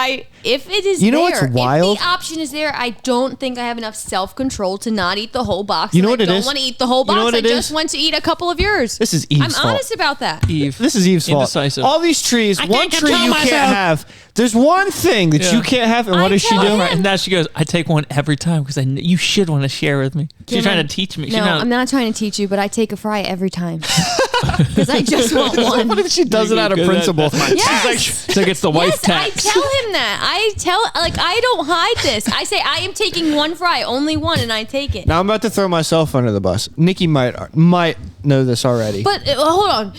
if it is You know there, what's wild? if the option is there, I don't think I have enough self-control to not eat the whole box. You know and what it I don't is? want to eat the whole You know box. what I it just is? want to eat a couple of yours. This is Eve's I'm fault. honest about that. Eve. This is Eve's fault. Indecisive. All these trees, one can't tree control you myself. can't have. There's one thing that Yeah. you can't have, and what I does she tell do? him. Right, and now she goes, I take one every time because you should want to share with me. She's Cameron, trying to teach me. She's No, I'm not trying to teach you, but I take a fry every time because I just want one. What if she does it out of Good, principle? that's my- Yes. She's like, it's the wife Yes, I tax. tell him that. I don't hide this. I say I am taking one fry, only one, and I take it. Now I'm about to throw myself under the bus. Nikki might know this already. But hold on,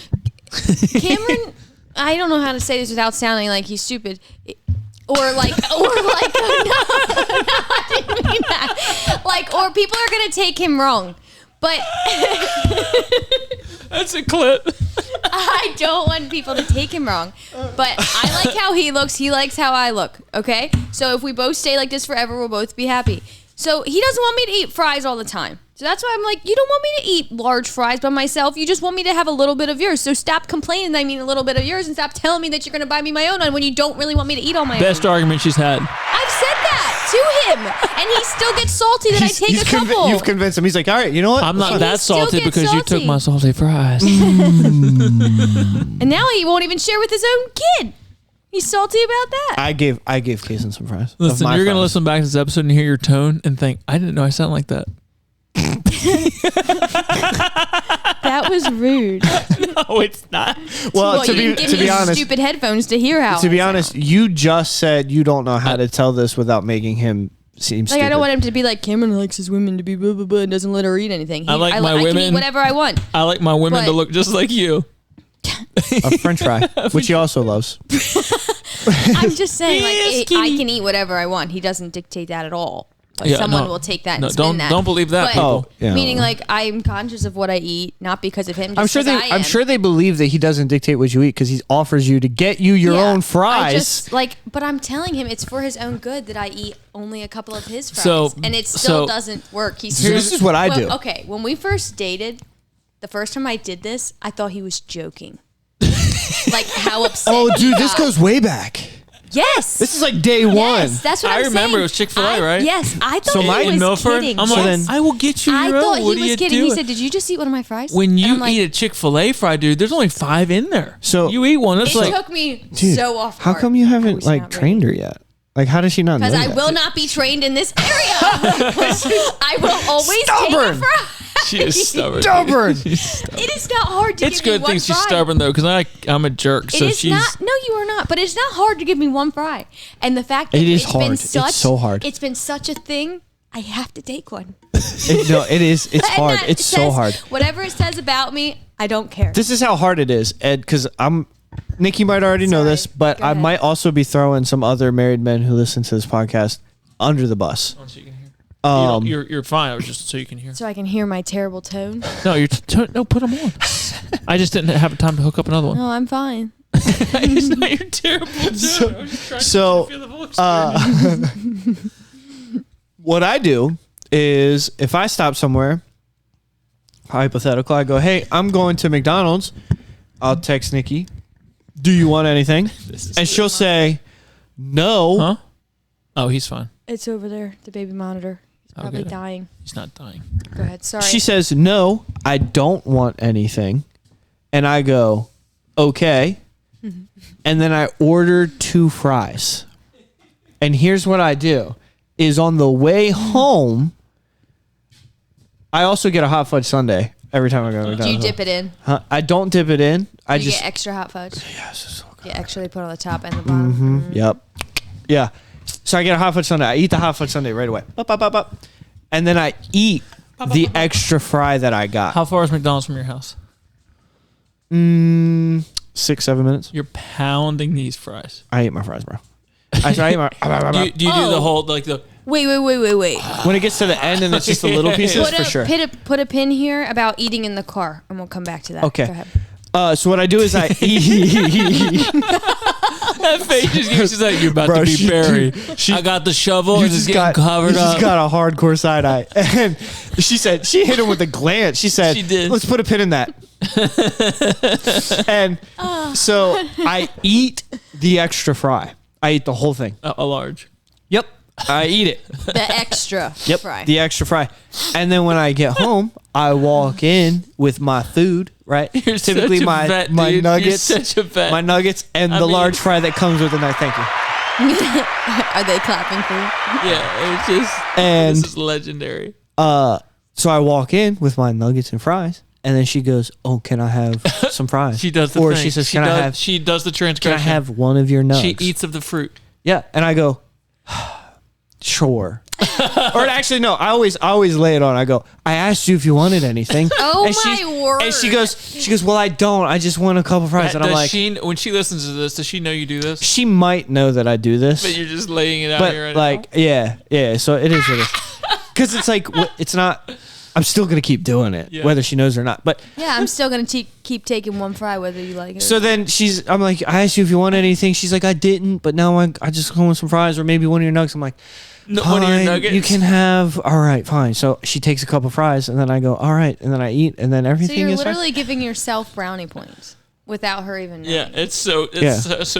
Cameron. I don't know how to say this without sounding like he's stupid, or like, no, I didn't mean that. Like, or people are gonna take him wrong. But That's a clip. I don't want people to take him wrong. But I like how he looks. He likes how I look. Okay, so if we both stay like this forever, we'll both be happy. So he doesn't want me to eat fries all the time. So that's why I'm like, you don't want me to eat large fries by myself. You just want me to have a little bit of yours. So stop complaining that I mean a little bit of yours and stop telling me that you're going to buy me my own one when you don't really want me to eat all my Best own. argument she's had. I've said that to him. And he still gets salty that I take a couple. You've convinced him. He's like, all right, you know what? I'm not He that still salty gets because you took salty. my salty fries. And now he won't even share with his own kid. He's salty about that. I gave Kaysen some fries. Of Listen, my you're going to fries. listen back to this episode and hear your tone and think, I didn't know I sound like that. That was rude. No, it's not. Well, you didn't give to me be honest, stupid headphones to hear how. to be I honest, sound. you just said you don't know how to tell this without making him seem Like stupid. I don't want him to be like Cameron likes his women to be blah blah blah and doesn't let her eat anything. I like my I can women- eat whatever I want. I like my women to But- look just like you. a French fry, which he also loves. I'm just saying, like Yes, I kitty. can eat whatever I want. He doesn't dictate that at all. But Yeah, someone no. will take that and No, spin that. don't believe that, But- people. Oh, yeah. Meaning, like I'm conscious of what I eat, not because of him. Just I'm sure 'cause they. I am. I'm sure they believe that he doesn't dictate what you eat because he offers you to get you your Yeah, own I fries. just but I'm telling him it's for his own good that I eat only a couple of his fries, So- and it still so- doesn't work. He's This still, is what I Well, do. Okay, when we first dated, the first time I did this, I thought he was joking. Like how upset. Oh, he dude, this got. goes way back. Yes. This is like day one. Yes, that's what I I'm remember saying. it was Chick-fil-A, right? Yes, I thought So he my- was in Milford, kidding. I'm So like, then- I will get you I your thought own. What he are was you kidding. doing? He said, "Did you just eat one of my fries?" When And you I'm like, eat a Chick-fil-A fry, dude, there's only 5 in there. So- you eat one. That's it like took me Dude, so off. how come you haven't like trained her yet? Like, how does she not know? Because I yet? will not be trained in this area. I will always Stubborn. take a fry. she is stubborn. Stubborn. It is not hard to It's give me good one thing she's fry. stubborn though, because I'm a jerk. It So is she's not. No, you are not. But it's not hard to give me one fry. And the fact that It is it's been hard. It's such, so hard. It's been such a thing. I have to take one. No, it is. It's And hard. that It's so says- hard. Whatever it says about me, I don't care. This is how hard it is, Ed. Because Nikki might already know Sorry. this, but Go I ahead. might also be throwing some other married men who listen to this podcast under the bus. Oh, so you can hear. Um, You're fine. I was just so you can hear. So I can hear my terrible tone. No, no. Put them on. I just didn't have time to hook up another one. No, I'm fine. It's not your terrible tone. I was just trying so, to feel the voice. What I do is if I stop somewhere, hypothetical, I go, "Hey, I'm going to McDonald's." I'll text Nikki, "Do you want anything?" And she'll say, "No." Huh? Oh, he's fine. It's over there, the baby monitor. He's probably Okay. dying. He's not dying. Go ahead. Sorry. She says, "No, I don't want anything. And I go, okay. And then I order 2 fries. And here's what I do is on the way home, I also get a hot fudge sundae every time I go to McDonald's. Do you dip it in? I don't dip it in. I Do you just get extra hot fudge? Yes, it's so good. Yeah, actually put on the top and the bottom. Yep. Yeah. So I get a hot fudge sundae. I eat the hot fudge sundae right away. Up. And then I eat the extra fry that I got. How far is McDonald's from your house? 6-7 minutes. You're pounding these fries. I ate my fries, bro. I eat my. Do you do the whole like the? Wait. When it gets to the end and it's just the little pieces, for sure. Put a pin here about eating in the car, and we'll come back to that. Okay. Go ahead. So what I do is I eat. That face just gives you that you're about to be buried. I got the shovel and it's getting covered up. You just got a hardcore side eye. And she hit him with a glance. She said, She did. Let's put a pin in that. And so I eat the extra fry. I eat the whole thing. A large. Yep. I eat it. The extra fry. The extra fry. And then when I get home, I walk in with my food, right? You're Typically such a my vet, my dude. nuggets. You're such a vet. My nuggets and the large fry that comes with the knife. Thank you. Are they clapping for you? Yeah, it's just And this is legendary. so I walk in with my nuggets and fries, and then she goes, "Oh, can I have some fries?" She does the or thing. she says, She does the Can transgression. I have one of your nugs?" She eats of the fruit. Yeah, and I go, "Sure." Or actually, no. I always lay it on. I go, "I asked you if you wanted anything." Oh and my word! And she goes, "Well, I don't. I just want a couple fries." And I'm like, when she listens to this, does she know you do this? she might know that I do this, But you're just laying it out but here right like, now. yeah. So it is what it is. Because it's like, it's not. I'm still gonna keep doing it, Yeah. whether she knows or not. But Yeah, I'm still gonna keep taking one fry whether you like it. so then I'm like, I asked you if you want anything. She's like, I didn't, but now I just want some fries or maybe one of your nuggets. I'm like, No, one of your fine, nuggets. you can have. All right, fine. So she takes a couple fries, and then I go, all right, and then I eat, and then So everything you're is fine. literally giving yourself brownie points without her even knowing. Yeah, it's so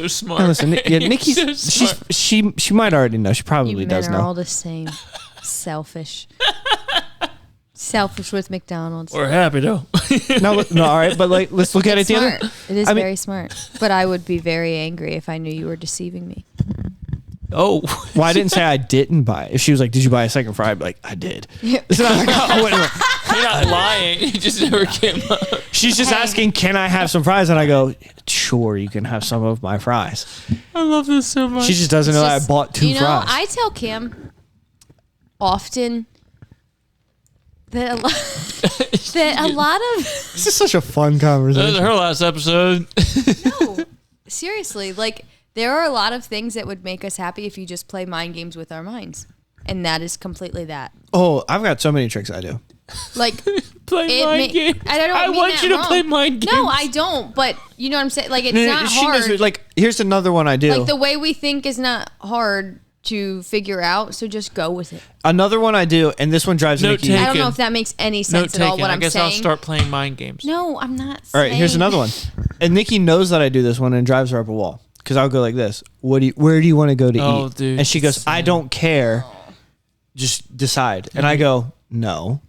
smart. Now listen, yeah, Nikki's So smart. she might already know. She You probably men does are know. all the same. Selfish. Selfish with McDonald's. We're happy though. No, all right, but like, let's look at it It's the other. smart. It is I mean- very smart. But I would be very angry if I knew you were deceiving me. Oh, Well, I didn't say I didn't buy it. If she was like, "Did you buy a second fry?" I'd be like, "I did." Yeah. It's not like, oh, wait a minute. you're not lying. You just never came up. She's just asking, "Can I have some fries?" And I go, "Sure, you can have some of my fries." I love this so much. She just doesn't know that I Just- bought 2 you know, fries. I tell Cam often that a lot of This is such a fun That was conversation. her last episode. no, seriously, like there are a lot of things that would make us happy if you just play mind games with our minds, and that is completely that. Oh, I've got so many tricks I do. Like Play mind games. I don't I mean want that you to wrong. play mind games. No, I don't. But you know what I'm saying? Like it's No, not she hard. knows. Like, here's another one I do. Like the way we think is not hard to figure out. So just go with it. Another one I do, and this one drives No Nikki. take- I don't know Taken. if that makes any No sense at all. taken. What I I'm guess saying. I'll start playing mind games. No, I'm not. All right, here's saying- another one. And Nikki knows that I do this one and drives her up a wall. Because I'll go like this. Where do you want to go to Oh, eat? dude, and she goes, I same. don't care. Just decide. And I go, no.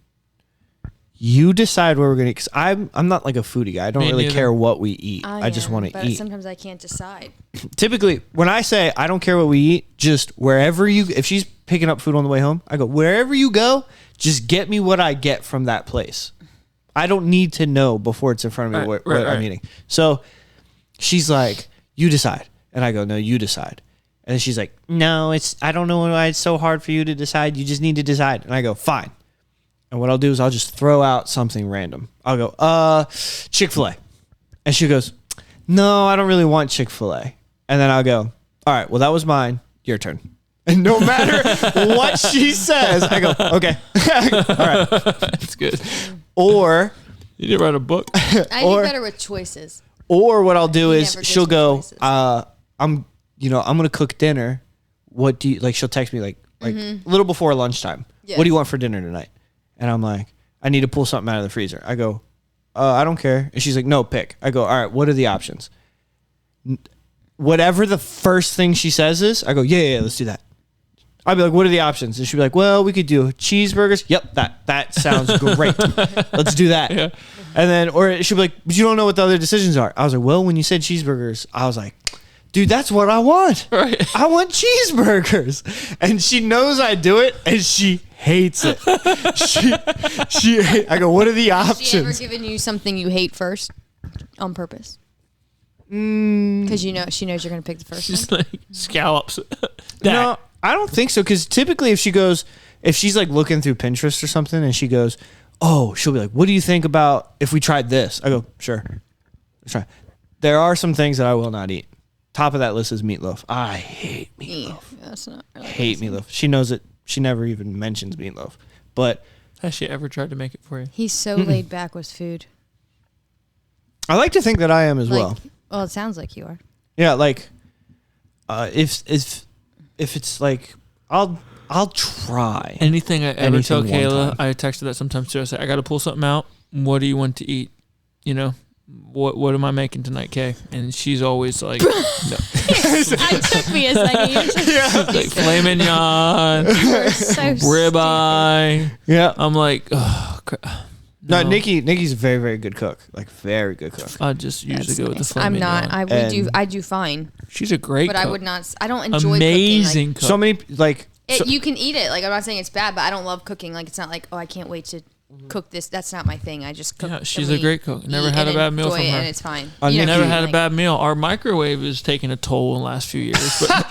You decide where we're going to eat. Because I'm not like a foodie guy. I don't Me really neither. care what we eat. I just am, want to but eat. Sometimes I can't decide. Typically, when I say I don't care what we eat, just wherever if she's picking up food on the way home, I go, wherever you go, just get me what I get from that place. I don't need to know before it's in front of me what I'm right. eating. So she's like, you decide. And I go, no, you decide. And then she's like, no, I don't know why it's so hard for you to decide. You just need to decide. And I go, fine. And what I'll do is I'll just throw out something random. I'll go, Chick-fil-A. And she goes, no, I don't really want Chick-fil-A. And then I'll go, all right, well, that was mine. Your turn. And no matter what she says, I go, okay. All right. That's good. Or You need to write a book. I Or- do better with choices. Or what I'll do He is never gives she'll me go, choices. I'm gonna cook dinner. What do you like? She'll text me like a little before lunchtime. Yes. What do you want for dinner tonight? And I'm like, I need to pull something out of the freezer. I go, I don't care. And she's like, no, pick. I go, all right, what are the options? Whatever the first thing she says is, I go, yeah, let's do that. I'd be like, what are the options? And she'd be like, well, we could do cheeseburgers. Yep, that sounds great. Let's do that. Yeah. And then, or she'd be like, but you don't know what the other decisions are. I was like, well, when you said cheeseburgers, I was like, dude, that's what I want. Right. I want cheeseburgers. And she knows I do it, and she hates it. I go, what are the options? Has she ever given you something you hate first on purpose? Because she knows you're going to pick the first one. Just like scallops. No, I don't think so. Because typically, if she's like looking through Pinterest or something, and she goes, "Oh," she'll be like, "What do you think about if we tried this?" I go, "Sure, let's try." There are some things that I will not eat. Top of that list is meatloaf. I hate meatloaf. That's not really Hate meatloaf. She knows it. She never even mentions meatloaf. But has she ever tried to make it for you? He's so laid back with food. I like to think that I am as well. Well, it sounds like you are. Yeah, like if it's like I'll try anything I ever tell anything Kayla. I texted that sometimes too. I say I got to pull something out. What do you want to eat? You know, what am I making tonight, Kay? And she's always like, no. It took me a second. Yeah. Like filet mignon, So ribeye. Yeah, I'm like, oh, crap. no. Nikki's a very, very good cook. Like very good cook. I just usually go with the filet I'm mignon. not. I do fine. She's a great But cook. I would not. I don't enjoy amazing cooking. cook. So many like You can eat it. Like I'm not saying it's bad, but I don't love cooking. Like it's not like, oh, I can't wait to cook this. That's not my thing. I just cook. Yeah, she's a great cook. Never eat had a and bad meal enjoy from it, her. and it's fine. Nikki- Never had a bad meal. Our microwave is taking a toll in the last few years. But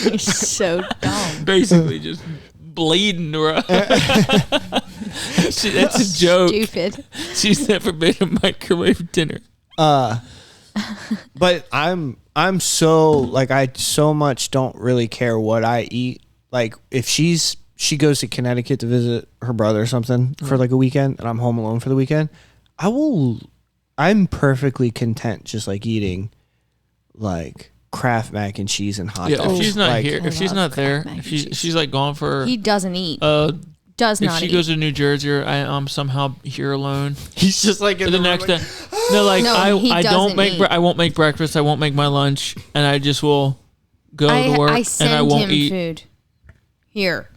You're so dumb. basically just bleeding to her. That's a joke. Stupid. She's never made a microwave dinner. But I'm so like I so much don't really care what I eat. Like if she goes to Connecticut to visit her brother or something for like a weekend, and I'm home alone for the weekend, I'm perfectly content just like eating like Kraft mac and cheese and hot dogs. If she's not like, here, if she's not there, if she's like gone for, He doesn't eat. if not she eat. goes to New Jersey, or I'm somehow here alone. he's just like in The next day, no, like No, he I don't doesn't make. eat. I won't make breakfast. I won't make my lunch, and I just will go to work I and send I won't him eat. food here,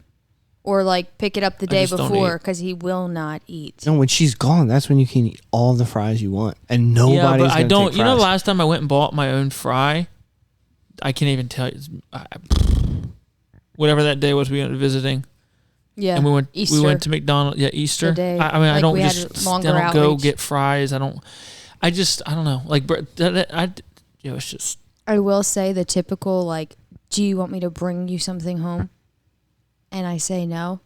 or like pick it up the I day just don't before eat. because he will not eat. No, when she's gone, that's when you can eat all the fries you want, and nobody's Yeah, but I gonna don't. take You know, the fries. last time I went and bought my own fry, I can't even tell you. Whatever that day was, we went visiting. Yeah, And we went Easter. to McDonald's. Yeah, Easter. The day. I mean, I Like, don't we had just a I longer don't go outreach. get fries. I don't know. Like it's just I will say the typical like, do you want me to bring you something home? And I say no.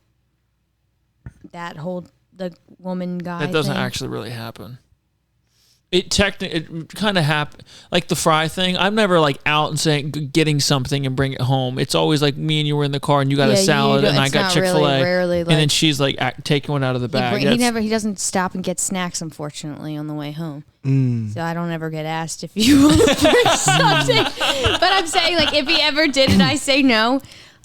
That whole the woman guy. that doesn't thing. actually really happen. It kind of happened, like the fry thing. I'm never like out and saying getting something and bring it home. It's always like me and you were in the car and you got a Yeah, you salad don't- and I it's got not Chick-fil-A, really, rarely, and then like- she's like taking one out of the bag. He doesn't stop and get snacks, unfortunately, on the way home. Mm. So I don't ever get asked if you want to bring something. But I'm saying, like, if he ever did and I say no,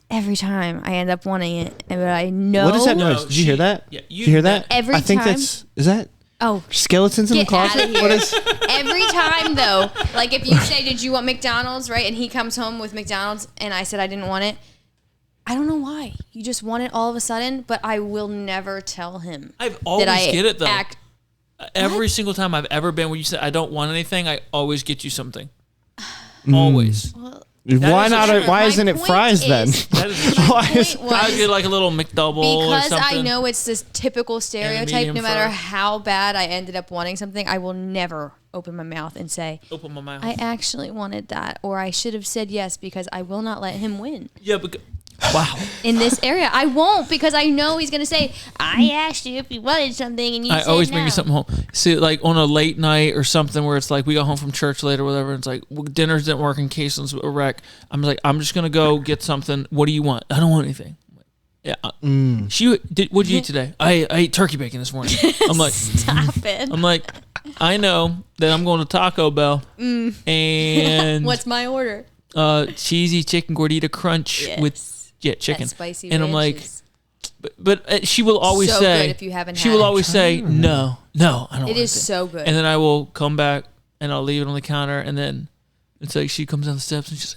every time I end up wanting it. But I know. What is that No, noise? Did you hear that? Yeah, Did you hear that? Every I think time- is that Oh, skeletons in the get out closet? of here. What is? Every time, though, like if you say, did you want McDonald's, right? And he comes home with McDonald's and I said I didn't want it. I don't know why. You just want it all of a sudden, but I will never tell him. I've always that I get it though. act- Every single time I've ever been where you said I don't want anything, I always get you something. Always. Why is a not? trend. Why My isn't it point fries then? is- That is Why point is? was- I get like a little McDouble or Because something. I know it's this typical stereotype. medium No matter fry. how bad I ended up wanting something, I will never open my mouth and say, Open my mouth. I actually wanted that, or I should have said yes, because I will not let him win Yeah, because wow. in this area. I won't, because I know he's gonna say, I asked you if you wanted something and you I said always no. bring you something home. See, like on a late night or something where it's like we got home from church late or whatever. And it's like dinners didn't work in Caselin's a wreck. I'm like, I'm just gonna go get something. What do you want? I don't want anything. Yeah. What'd you eat today? I ate turkey bacon this morning. I'm like, Stop it. I'm like, I know that I'm going to Taco Bell and What's my order? cheesy chicken gordita crunch with chicken. That spicy and I'm like, ranch is- but she will always So say, good if you haven't she had will it. always say, no, I don't. It want is it. so good. And then I will come back and I'll leave it on the counter, and then It's like she comes down the steps and she's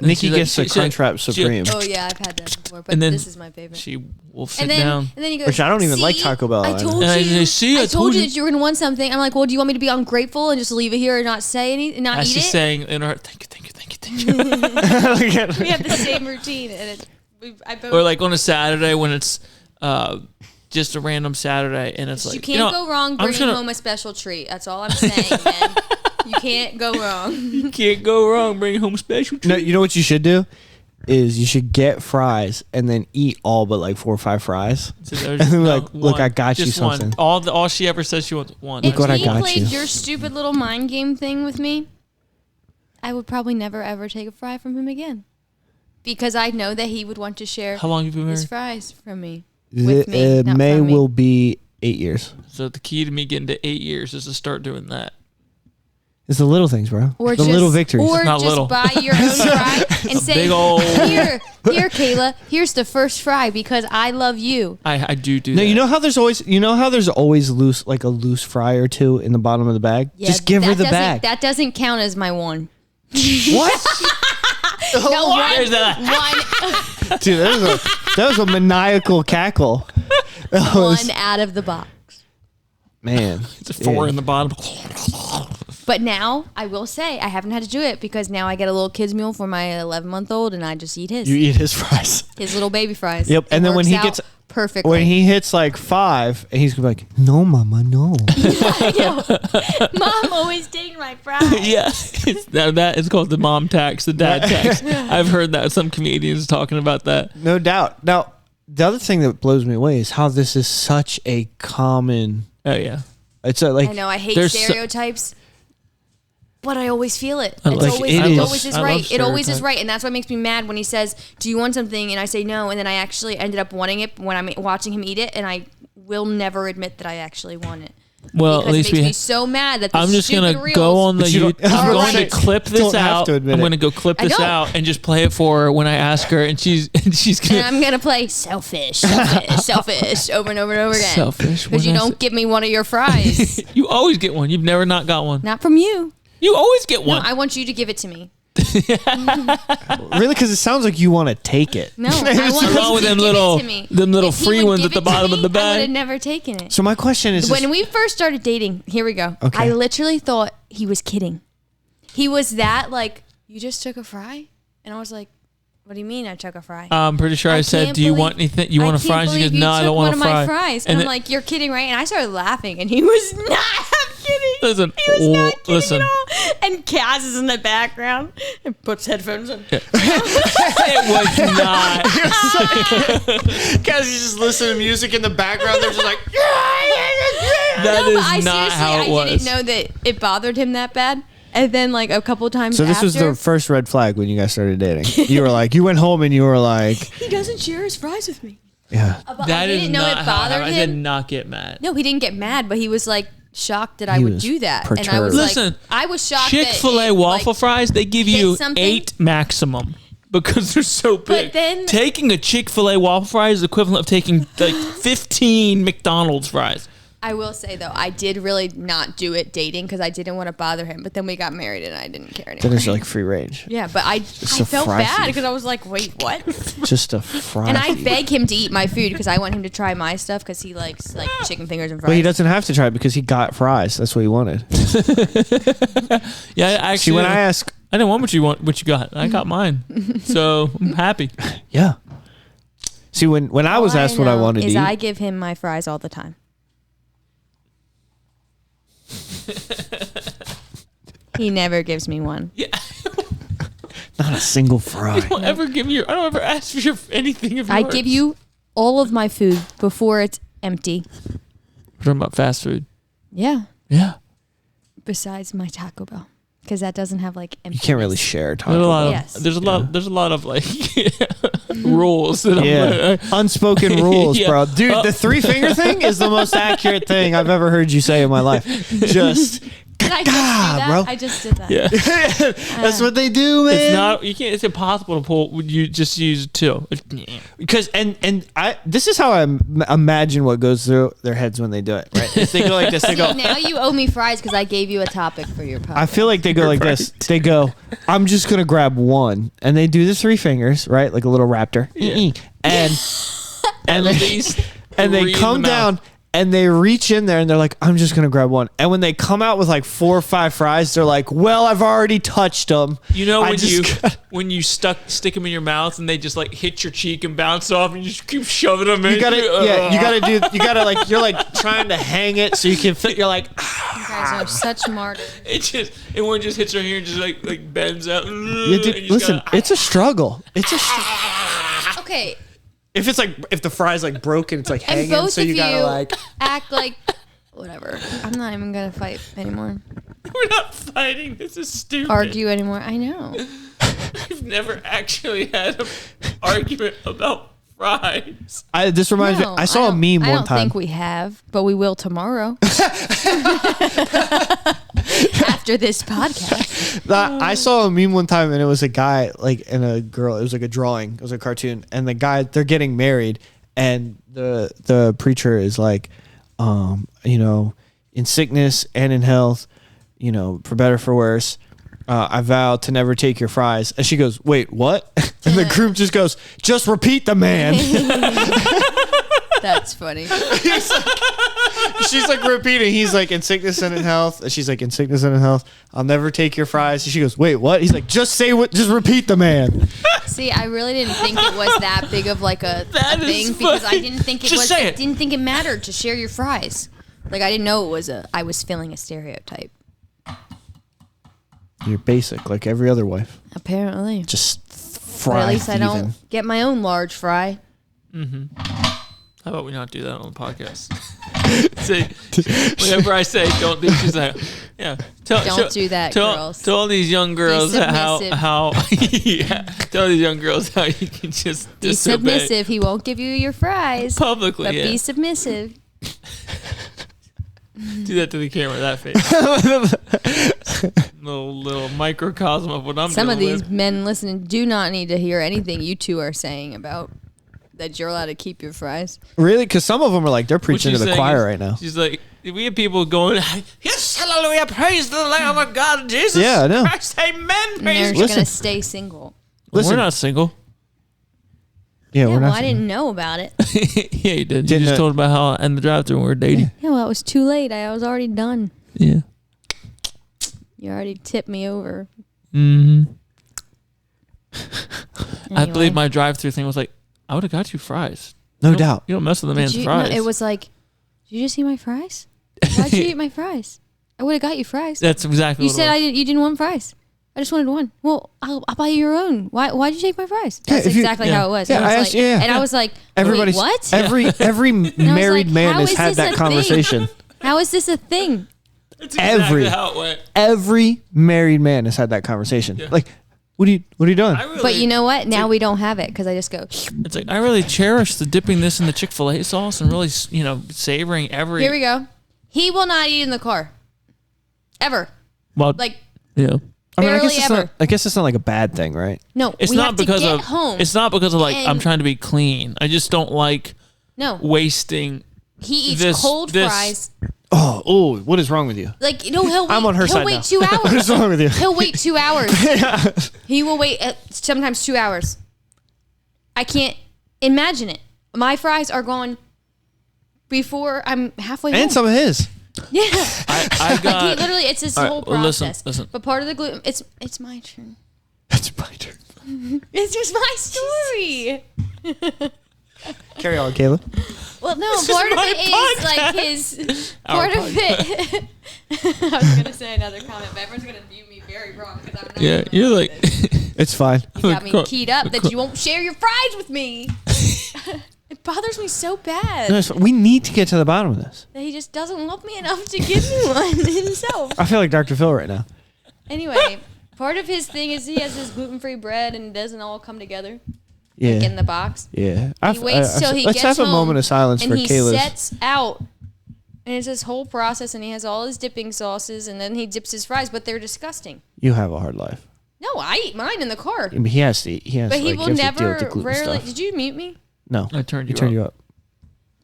Nikki gets the Crunchwrap Supreme. Oh yeah, I've had that before, but and then this is my favorite. She will sit and then, down. And then you go, which I don't even like Taco Bell. I told and you. I told you that you were gonna want something. I'm like, well, do you want me to be ungrateful and just leave it here and not say anything, and not As eat she's it? saying in her, thank you. We have the same routine, and or like on a Saturday when it's just a random Saturday, and it's like you can't go wrong bringing home a special treat. That's all I'm saying, man. You can't go wrong. You can't go wrong bringing home a special treat. No, you know what you should do is you should get fries and then eat all but like 4 or 5 fries. So and then look, one, I got you something. All she ever says she wants one. If what I he got played you. your stupid little mind game thing with me, I would probably never ever take a fry from him again, because I know that he would want to share How long have you been his married? fries from me. With me, not May from me. will be 8 years. So the key to me getting to 8 years is to start doing that. It's the little things, bro. Or the little victories. Or not just little. buy your own fry and say, big old- here, Kayla, here's the first fry because I love you. I do No, that. you know how there's always loose, like a loose fry or two in the bottom of the bag. Yeah, Just give her the doesn't- bag. That doesn't count as my one. What? No, There's one Dude, that was a maniacal cackle. That was, one out of the box. man. It's a 4 in the bottom. But now I will say I haven't had to do it because now I get a little kid's meal for my 11-month-old and I just eat his. You eat his fries. His little baby fries. Yep, It and then when works he out gets perfectly. when he hits like 5, and he's gonna be like, "No, mama, no." I know. Mom always taking my fries. Yeah, it's called the mom tax, the dad tax. I've heard that some comedians talking about that. No doubt. Now, the other thing that blows me away is how this is such a common. Oh yeah, It's like I know. I hate there's stereotypes. But I always feel it. Like, It always is I love right. It always is stereotypes. right. And that's what makes me mad when he says, do you want something? And I say no. And then I actually ended up wanting it when I'm watching him eat it. And I will never admit that I actually want it. well, Because at least it makes me so mad that the I'm just stupid gonna reels, go on the But you don't- YouTube. I'm All going right. to clip this Don't have out. to admit I'm it. going to go clip I this know. out and just play it for her when I ask her, and she's And gonna I'm going to play selfish over and over and over again. selfish. Because you When I don't give me one of your fries. You always get one. You've never not got one. Not from you. You always get No, one. I want you to give it to me. really, because it sounds like you want to take it. No, I want Along you with to them give little- it to me. them little If he free would ones give at the it to bottom of me, the I would bag. have never taken it. So my question is, When we first started dating, here we go. Okay. I literally thought he was kidding. He was that like, you just took a fry? And I was like, what do you mean I took a fry? I'm pretty sure I said, can't "Do you believe- want anything? You want a fry?" And she goes, "No, I don't want a one fry." of my fries. And And I'm then- like, you're kidding, right? And I started laughing, and he was not kidding. Listen, he was not kidding listen. at all. And Kaz is in the background and puts headphones on. It was not. guys, you just listen to music in the background. They're just like, That No, is but I not how it seriously, I was. didn't know that it bothered him that bad. And then like a couple times So this after, was the first red flag when you guys started dating. You were like, you went home and you were like, he doesn't share his fries with me. yeah. But I That is didn't know not it how bothered I did him. not get mad. No, he didn't get mad, but he was like shocked that I He would was do that. And I perturbed. was Listen, like, I was shocked. that Chick-fil-A it, waffle like, fries, they give hit you something. 8 maximum because they're so big. But then- taking a Chick-fil-A waffle fry is equivalent of taking like 15 McDonald's fries. I will say though, I did really not do it dating because I didn't want to bother him. But then we got married and I didn't care Then anymore. it's like free range. Yeah, but I a felt fry bad thief. because I was like, wait, what? Just a fry. And I thief. beg him to eat my food because I want him to try my stuff because he likes like chicken fingers and fries. But he doesn't have to try it because he got fries. That's what he wanted. Yeah, actually, See, when I ask, I didn't want what you got. I got mine, so I'm happy. yeah. See, when I was All asked what I know wanted to is eat, I give him my fries all the time. He never gives me one. Yeah, not a single fry. I don't ever give you. I don't ever ask for anything of yours. I give you all of my food before it's empty. We're talking about fast food. Yeah. Yeah, Besides my Taco Bell, because that doesn't have like empty. You can't really share there's a Taco lot Bell. of Yes. there's a lot of like rules that Yeah, unspoken rules, Yeah. bro. Dude, the 3-finger thing is the most accurate thing I've ever heard you say in my life. Just I just do that? bro. I just did that. Yeah. That's what they do, man. It's not. You can't. It's impossible to pull. When you just use two. Because this is how I imagine what goes through their heads when they do it. Right? They go like this. They go. Now you owe me fries because I gave you a topic for your podcast. I feel like they go like this. They go, I'm just gonna grab one, and they do the 3 fingers, right, like a little raptor, and they come down and they reach in there and they're like, I'm just gonna grab one. And when they come out with like 4 or 5 fries, they're like, well, I've already touched them. You know when you stick them in your mouth and they just like hit your cheek and bounce off and you just keep shoving them in. You gotta like you're like trying to hang it so you can fit. You're like, you guys are such martyrs. And one just hits her here and just like bends out. Listen, it's a struggle. Okay. If the fry's like broken, it's like hanging. And both so of you gotta like act like whatever. I'm not even gonna fight anymore. We're not fighting. This is stupid. Argue anymore. I know. We've never actually had an argument about fries. This reminds me. I saw a meme one time. I don't think we have, but we will tomorrow. After this podcast. I saw a meme one time, and it was a guy and a girl. It was like a drawing. It was a cartoon, and the guy, they're getting married, and the preacher is like, in sickness and in health, for better for worse, I vow to never take your fries. And she goes, wait, what? And the groom just goes, just repeat the man. That's funny. She's like repeating. He's like, in sickness and in health. And she's like, in sickness and in health, I'll never take your fries. And she goes, wait, what? He's like, just repeat the man. See, I really didn't think it was that big of like a thing because I didn't think it was. I didn't think it mattered to share your fries. Like I didn't know it was I was filling a stereotype. You're basic, like every other wife. Apparently. Just fry. But at least I don't get my own large fry. Mm-hmm. How about we not do that on the podcast? Whenever I say don't do, she's like, yeah. Don't do that, girls. Tell these young girls how yeah. Tell these young girls how you can just be submissive. He won't give you your fries publicly. But be submissive. Do that to the camera, that face. little microcosm of what I'm Some dealing of these with. men listening do not need to hear anything you two are saying about that you're allowed to keep your fries. Really? Because some of them are like, they're preaching to the choir right now. She's like, we have people going, yes, hallelujah, praise the Lamb of God, Jesus yeah, I know. Christ, amen. And they're just going to stay single. We're not single. Yeah, we're not. I didn't know about it. Yeah, you did. You just told about how in the drive-thru when we were dating. Yeah, well, it was too late. I was already done. Yeah. You already tipped me over. Mm-hmm. Anyway. I believe my drive-thru thing was like, I would have got you fries. No doubt. You don't mess with the man's fries. No, it was like, did you just eat my fries? Why'd you eat my fries? I would have got you fries. That's exactly you what said. it was. You didn't want fries. I just wanted one. Well, I'll buy you your own. Why'd you take my fries? That's exactly how it was. Yeah, I was like, everybody's what? Every married man has had that conversation. How is this a thing? That's exactly how it went. Every married man has had that conversation. Yeah. Like, what are you doing? But you know what? Now we don't have it because I just go. It's like I really cherish the dipping this in the Chick-fil-A sauce and really, savoring every. Here we go. He will not eat in the car. Ever. Well, yeah. Barely ever. I guess it's not like a bad thing, right? No, it's not because of home. It's not because of like I'm trying to be clean. I just don't like wasting. He eats cold fries. Oh, what is wrong with you? Like, he'll wait. I'm on her side now. 2 hours. What is wrong with you? He'll wait 2 hours. Yeah. He will wait sometimes 2 hours. I can't imagine it. My fries are gone before I'm halfway home. And some of his. Yeah. I got. Like literally, it's this whole process. Listen. But part of the gluten, it's my turn. It's my turn. It's just my story. Carry on, Kayla. Well, no, part of it is like his. Part of it. I was gonna say another comment, but everyone's gonna view me very wrong because I'm not. Yeah, you're like. It's fine. You got me keyed up that you won't share your fries with me. It bothers me so bad. No, we need to get to the bottom of this. That he just doesn't love me enough to give me one himself. I feel like Dr. Phil right now. Anyway, part of his thing is he has his gluten-free bread and it doesn't all come together. Yeah. Like in the box. Yeah. He waits till he let's gets have home. a moment of silence for Kayla's. And he sets out And it's this whole process, and he has all his dipping sauces, and then he dips his fries, but they're disgusting. You have a hard life. No, I eat mine in the car. I mean, he has to. But he like, will you have to deal never, with the gluten rarely. stuff. Did you mute me? No, I turned you up.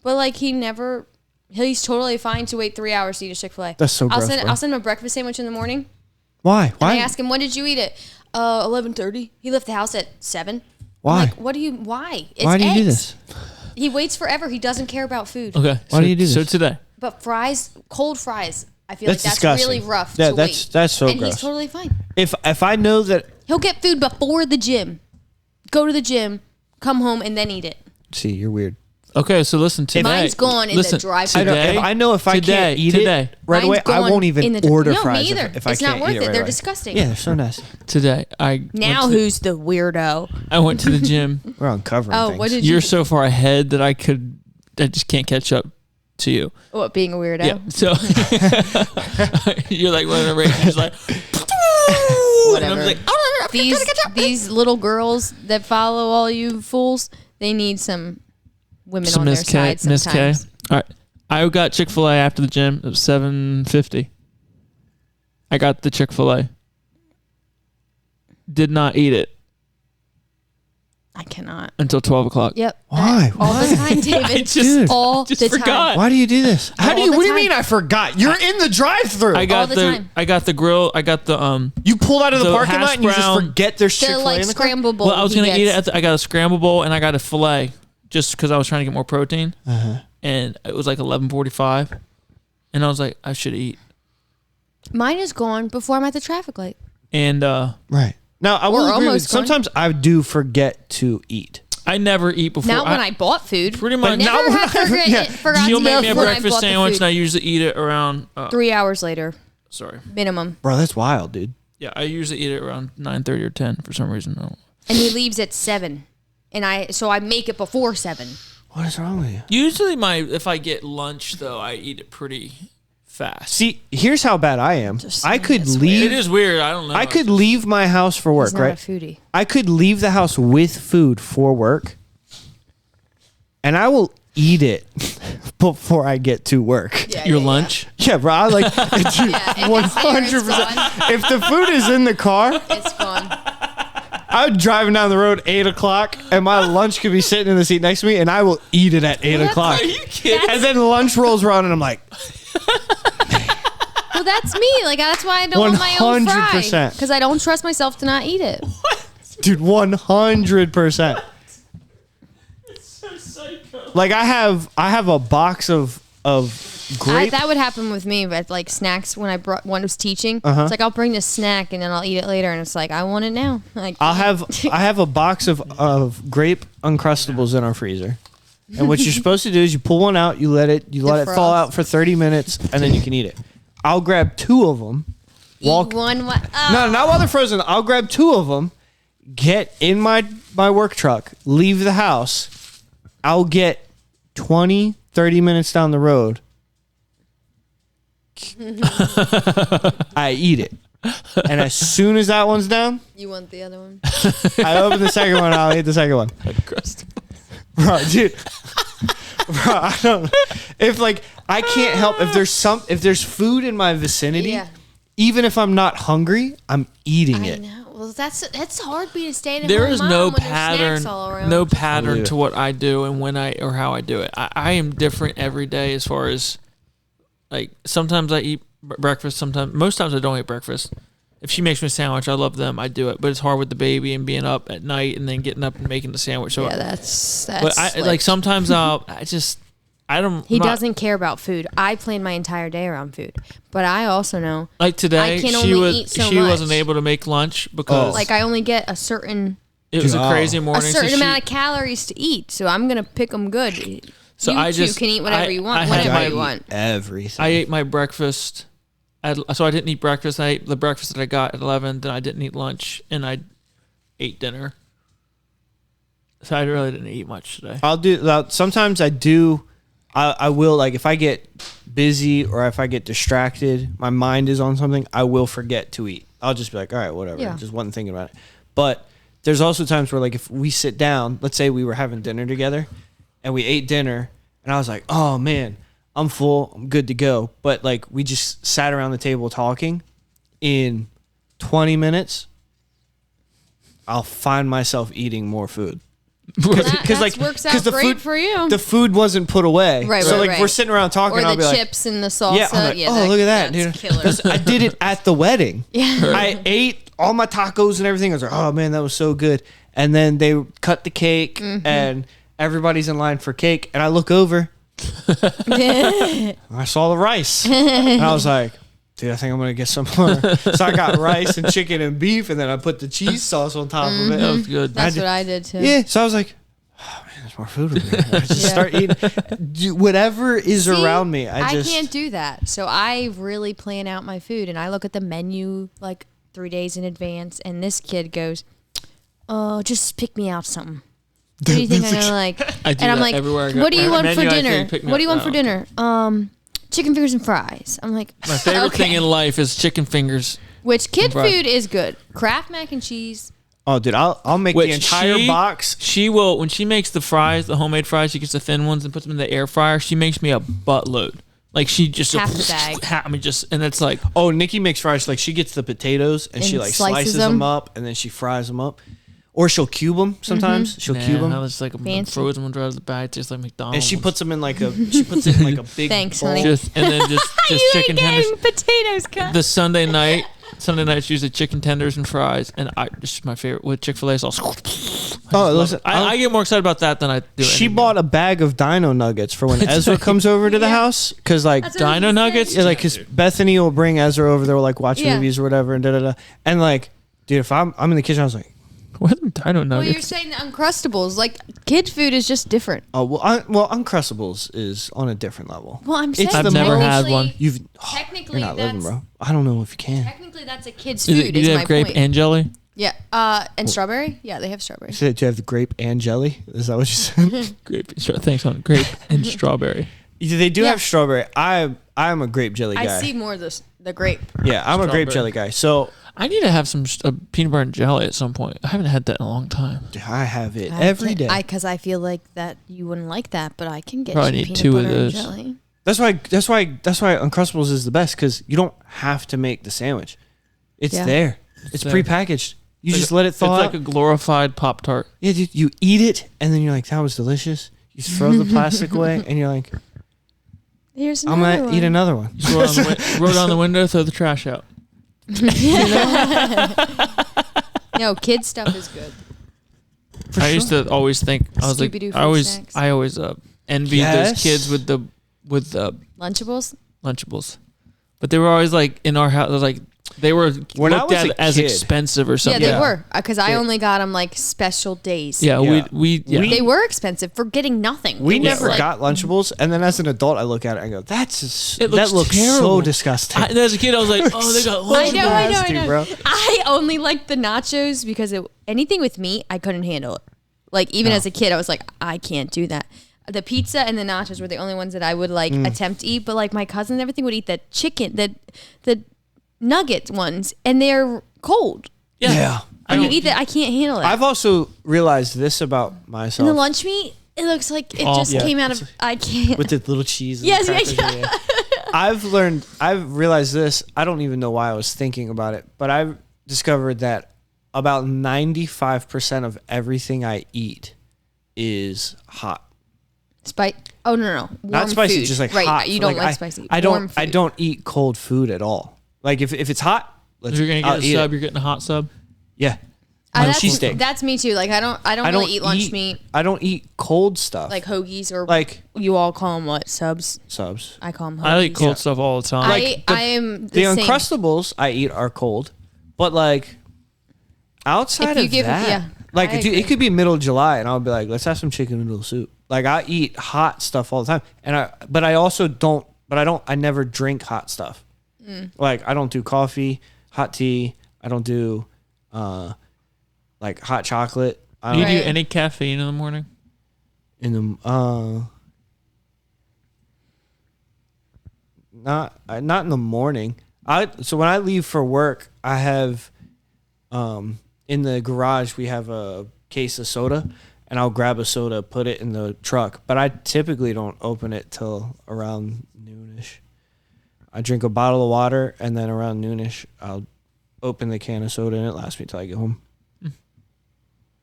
But like he never, he's totally fine to wait 3 hours to eat a Chick-fil-A. That's so gross, bro. I'll send him a breakfast sandwich in the morning. Why? And I ask him, when did you eat it? 11:30. He left the house at 7. Why? I'm like, why? It's Why do you do eggs. this? He waits forever. He doesn't care about food. Okay. Why do you do this? So today. But fries, cold fries, I feel That's like that's disgusting. really rough Yeah, to that's- wait. that's so and gross. he's totally fine. If I know that, He'll get food before the gym. Go to the gym, come home, and then eat it. see, you're weird. Okay, so listen today. Mine's gone in the drive-thru. Today, I know if I can't eat it right Mine's away, I gone won't in even the- order No, me fries either. if I It's can't not worth eat it. right They're away. disgusting. Yeah, they're so nasty. Today, I Now went to, who's the weirdo? I went to the gym. We're uncovering Oh, things. what did you? You're so far ahead that I just can't catch up to you. What, being a weirdo? Yeah. So you're like running a race. You're just like, Whatever. And I'm like, These little girls that follow all you fools, they need some women on their Miss K. side Miss K. sometimes. All right. I got Chick-fil-A after the gym. It was $7.50. I got the Chick-fil-A. Did not eat it I cannot. until 12 o'clock. Yep. Why? All the time, David. I just- Dude. all just the forgot. time. Why do you do this? How All do you? the What do you time. mean? I forgot. You're in the drive-through. I got All the time. I got the grill. I got the You pulled out of the the parking hash lot and you just brown- forget there's The Chick-fil-A like in the car? scramble bowl. Well, I was he gonna eat it. gets. I got a scramble bowl and I got a fillet, just because I was trying to get more protein. And it was like 11:45, and I was like, I should eat. Mine is gone before I'm at the traffic light. And Right. Now, I will We're agree with almost gone. sometimes I do forget to eat. I never eat before. Not when I bought food. pretty much. now Never when have I- forget, yeah. forgot You'll to make eat me a when I breakfast bought the sandwich, food. and I usually eat it around. 3 hours later, Sorry. minimum. Bro, that's wild, dude. Yeah, I usually eat it around 9:30 or 10 for some reason. And he leaves at 7. And I make it before 7. What is wrong with you? Usually, if I get lunch though, I eat it pretty fast. See, here's how bad I am. I could that's leave. It is weird. I don't know. I could leave my house for work, He's not right? a foodie. I could leave the house with food for work, and I will eat it before I get to work. Your lunch. Yeah, bro. I like Yeah, if it's there, it's 100%. gone. If the food is in the car, It's gone. I'm driving down the road 8 o'clock, and my lunch could be sitting in the seat next to me, and I will eat it at 8 o'clock. Are you kidding? And then lunch rolls around, and I'm like, Well, that's me. Like that's why I don't want my own fry 100%. because I don't trust myself to not eat it. dude, 100%. So psycho. Like I have a box of grape. That would happen with me, but like snacks when I was teaching. Uh-huh. It's like I'll bring this snack and then I'll eat it later, and it's like I want it now. Like I have a box of grape Uncrustables in our freezer. And what you're supposed to do is you pull one out, you let it thaw Defrost. out for 30 minutes, and then you can eat it. I'll grab 2 of them. eat one. Oh. No, not while they're frozen. I'll grab 2 of them, get in my work truck, leave the house. I'll get 20, 30 minutes down the road. I eat it. And as soon as that one's down, You want the other one? I open the second one and I'll eat the second one. Bro, dude. Bro, I don't. If like I can't help if there's food in my vicinity, Yeah. even if I'm not hungry, I'm eating I it. know. Well, that's hard being a stay-at-home There is mom no when there's pattern, snacks all around. no pattern Believe it. to what I do and when or how I do it. I am different every day as far as like sometimes I eat breakfast. Most times I don't eat breakfast. If she makes me a sandwich, I love them. I do it, but it's hard with the baby and being up at night and then getting up and making the sandwich. So, Yeah, that's but I like sometimes I don't. He I'm not- doesn't care about food. I plan my entire day around food, but I also know like today. I can She only eat so she wasn't much. able to make lunch because like I only get a certain it was a Oh. crazy morning. amount so of calories to eat. So I'm gonna pick them good. So you I two just- can eat whatever I- you want, I had whenever my- you want. Everything. I ate my breakfast. So I didn't eat breakfast. I ate the breakfast that I got at 11. Then I didn't eat lunch, and I ate dinner. So I really didn't eat much today. I'll do that. Sometimes I do. I will, like, if I get busy or if I get distracted, my mind is on something, I will forget to eat. I'll just be like, all right, whatever. Yeah. Just wasn't thinking about it. But there's also times where, like, if we sit down, let's say we were having dinner together and we ate dinner, and I was like, oh, man, I'm full. I'm good to go. But like we just sat around the table talking. In 20 minutes, I'll find myself eating more food. Because like works out the great food, for you. The food wasn't put away. Right, so right, like we're sitting around talking. Or I'll the be chips and the salsa. Yeah, I'm like, oh, look at that, dude. Killer. I did it at the wedding. Yeah. I ate all my tacos and everything. I was like, oh man, that was so good. And then they cut the cake and everybody's in line for cake. And I look over. I saw the rice. And I was like, dude, I think I'm going to get some more. So I got rice and chicken and beef. And then I put the cheese sauce on top of it. That was good. That's what I did too. Yeah. So I was like, oh man, there's more food over here. I just start eating whatever is around me. I can't do that. So I really plan out my food and I look at the menu like 3 days in advance. And this kid goes, oh, just pick me out something. What do you think I'm gonna like? I do and I'm like, everywhere I go. What do you want for dinner? What do you want for okay. dinner? Chicken fingers and fries. I'm like, my favorite thing in life is chicken fingers. Which kid food is good? Kraft mac and cheese. Oh, dude, I'll make the entire box. She will, when she makes the fries, the homemade fries, she gets the thin ones and puts them in the air fryer. She makes me a buttload. Like she just half the bag. And it's like, oh, Nikki makes fries. Like she gets the potatoes and she like slices them up and then she fries them up. Or she'll cube them sometimes. She'll cube them. I was like a frozen one out of the bag, just like McDonald's. And she puts them in like a big Thanks, bowl. honey. Just chicken tenders. Potatoes cut. The Sunday night it's usually chicken tenders and fries, and this is my favorite with Chick-fil-A sauce. Oh, listen, I get more excited about that than I do. She bought a bag of Dino Nuggets for when Ezra comes over to the house, because like Dino Nuggets. Yeah, like because Bethany will bring Ezra over there, like watch movies or whatever, and and like, dude, if I'm in the kitchen, I was like, what are Dino Nuggets? Well, you're saying the Uncrustables. Like, kid food is just different. Oh, well, Uncrustables is on a different level. Well, I'm saying I've never had one. Technically, you're not living, bro. I don't know if you can. Technically, that's a kid's food. Do you have grape and jelly? Yeah. And strawberry? Yeah, they have strawberry. So do you have the grape and jelly? Is that what you said? Grape. Thanks, on grape and strawberry. They do have strawberry. I'm a grape jelly guy. I see more of the grape. Yeah, I'm a grape jelly guy. So I need to have some peanut butter and jelly at some point. I haven't had that in a long time. I have it every day. Because I feel like that you wouldn't like that, but I can get Probably you need peanut two butter of those. and jelly. That's why Uncrustables is the best, because you don't have to make the sandwich. It's there. It's there. prepackaged. You just let it thaw. It's like a glorified Pop-Tart. Yeah, dude, you eat it and then you're like, that was delicious. You throw the plastic away and you're like, Here's I'm another gonna eat another one. Roll down the window, throw the trash out. No, kid stuff is good. I used to always think I was Scooby-Doo like food I always envied those kids with the Lunchables. Lunchables, but they were always like in our house. Like they were looked at as expensive or something. Yeah, they were because I only got them like special days. Yeah, we they were expensive for getting nothing. We never got Lunchables, and then as an adult, I look at it and I go, that looks terrible. so disgusting. As a kid, I was like, oh, they got Lunchables. I know. Bro. I only liked the nachos because anything with meat, I couldn't handle it. Like even as a kid, I was like, I can't do that. The pizza and the nachos were the only ones that I would like attempt to eat. But like my cousins and everything would eat the chicken, the nugget ones, and they're cold. Yeah. And you eat that, I can't handle it. I've also realized this about myself. And the lunch meat, it looks like it just came out of. I can't. With the little cheese. And Yes, yeah. I've realized this. I don't even know why I was thinking about it, but I've discovered that about 95% of everything I eat is hot. Oh no, warm not spicy, food. just like right. hot. You don't like spicy. I Warm food. don't eat cold food at all. Like if it's hot, If you're gonna get I'll a eat sub, it. you're getting a hot sub. Yeah. That's, that's me too. Like I don't really eat lunch meat. I don't eat cold stuff. Like hoagies or like you all call them what? Subs. I call them hoagies. I eat cold stuff all the time. I am the same. Uncrustables I eat are cold, but like outside of that, like it could be middle of July and I'll be like, let's have some chicken noodle soup. Like I eat hot stuff all the time, and I never drink hot stuff. Like I don't do coffee, hot tea. I don't do like hot chocolate. Do you do any caffeine in the morning? Not in the morning. So when I leave for work, I have in the garage we have a case of soda, and I'll grab a soda, put it in the truck. But I typically don't open it till around noonish. I drink a bottle of water, and then around noonish, I'll open the can of soda, and it lasts me till I get home.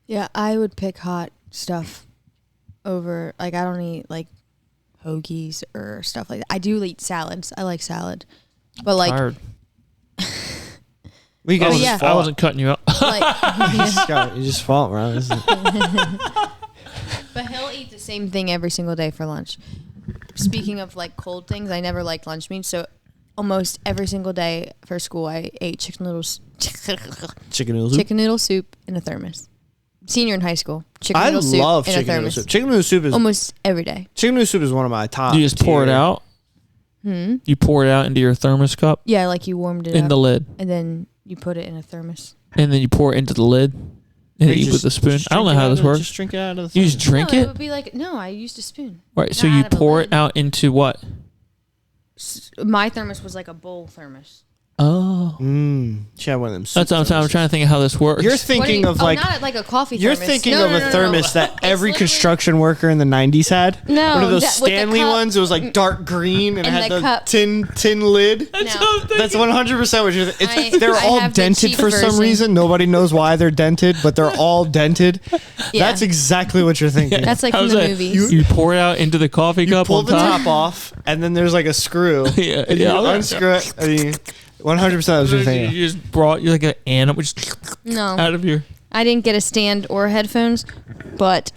Yeah, I would pick hot stuff over, like, I don't eat, like, hoagies or stuff like that. I do eat salads. I like salad. But, like... Tired. We guys yeah. I wasn't cutting you up. like you just fall around. But he'll eat the same thing every single day for lunch. Speaking of, like, cold things, I never liked lunch meat, so almost every single day for school, I ate chicken noodle soup in a thermos. Senior in high school, I love chicken noodle soup. Chicken noodle soup is almost every day. Chicken noodle soup is one of my top. You just pour it out. You pour it out into your thermos cup. Yeah, like you warmed it in up, the lid, and then you put it in a thermos, and then you pour it into the lid, and eat with a spoon. I don't know how this works. Just drink it out of the. You just drink it. it. It would be like I used a spoon. Right, so you pour it out into what? My thermos was like a bowl thermos. Oh, she had one of them. That's what I'm trying to think of how this works. You're thinking of like not like a coffee. You're thermos. thinking of a thermos that every construction worker in the '90s had. No, one of those with the Stanley cup. ones. It was like dark green and it had the the cup. tin lid. No. That's 100% what you're thinking. They're I all have the dented cheap for some version. reason. Nobody knows why they're dented, but they're all dented. Yeah. That's exactly what you're thinking. That's like How's from the that? movies. You pour it out into the coffee You cup pull on the top. top off, and then there's like a screw. Yeah, and yeah, you I'll- unscrew it. And you, 100% that's what you're thinking. You just brought you like an animal just No, out of your. I didn't get a stand or headphones, but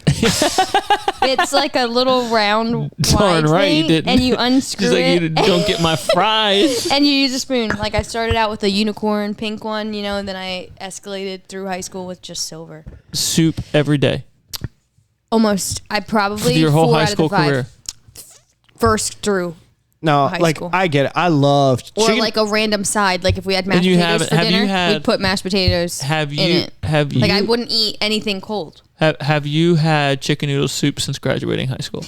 it's like a little round Darn wide right you thing, didn't. and you unscrew She's like, it. you don't get my fries. And you use a spoon. Like I started out with a unicorn pink one, and then I escalated through high school with just silver. Soup every day. Almost. I probably For your whole 4 high out of school the 5 career. first through. No, High like school. I get it. I love Or chicken. like a random side. Like if we had mashed you potatoes have- for have you dinner, had- we'd put mashed potatoes Have in you it. have you Like I wouldn't eat anything cold. have you had chicken noodle soup since graduating high school?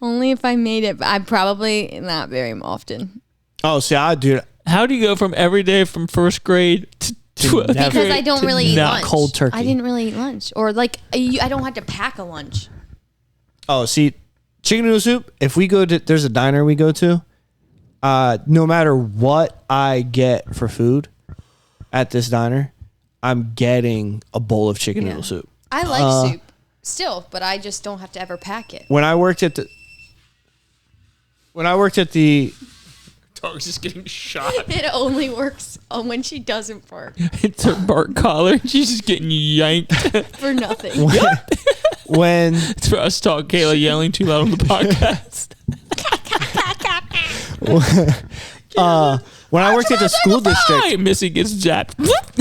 Only if I made it. But I probably not very often. Oh, see, I do. How do you go from every day from first grade to 12th never- Because grade I don't to really eat not lunch. cold turkey. I didn't really eat lunch. Or like, I don't have to pack a lunch. Oh, see, chicken noodle soup. If we go to, there's a diner we go to. No matter what I get for food at this diner, I'm getting a bowl of chicken noodle soup. I like soup still, but I just don't have to ever pack it. When I worked at the dog's just getting shot. It only works when she doesn't bark It's her bark collar. She's just getting yanked. for nothing. when It's for us talk Kayla yelling too loud on the podcast. when I worked at the school district, Hi, Missy gets jacked.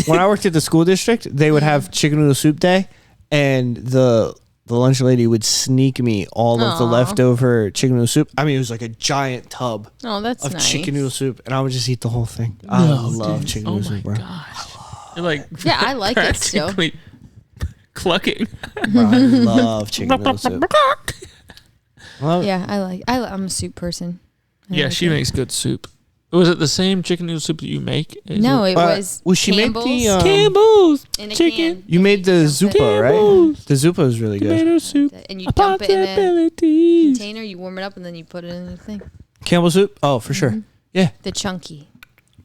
when I worked at the school district, they would have chicken noodle soup day, and the lunch lady would sneak me all of the Aw. leftover chicken noodle soup. I mean, it was like a giant tub Oh, that's of nice. chicken noodle soup, and I would just eat the whole thing. I love chicken Oh noodle my soup, bro. gosh. You're like Yeah, I like it still. practically clucking. Bro, I love chicken noodle soup. Love it. Yeah, I'm a soup person. I Yeah, like she it. makes good soup. Was it the same chicken noodle soup that you make? Is No, it it Uh, was well, she made the, Campbell's Campbell's in a chicken can. You made the zuppa, right? Campbell's The zuppa is really good. tomato soup. And you dump it in a Possibilities. container, you warm it up, and then you put it in the thing. Campbell soup? Oh, for sure. Yeah. The chunky.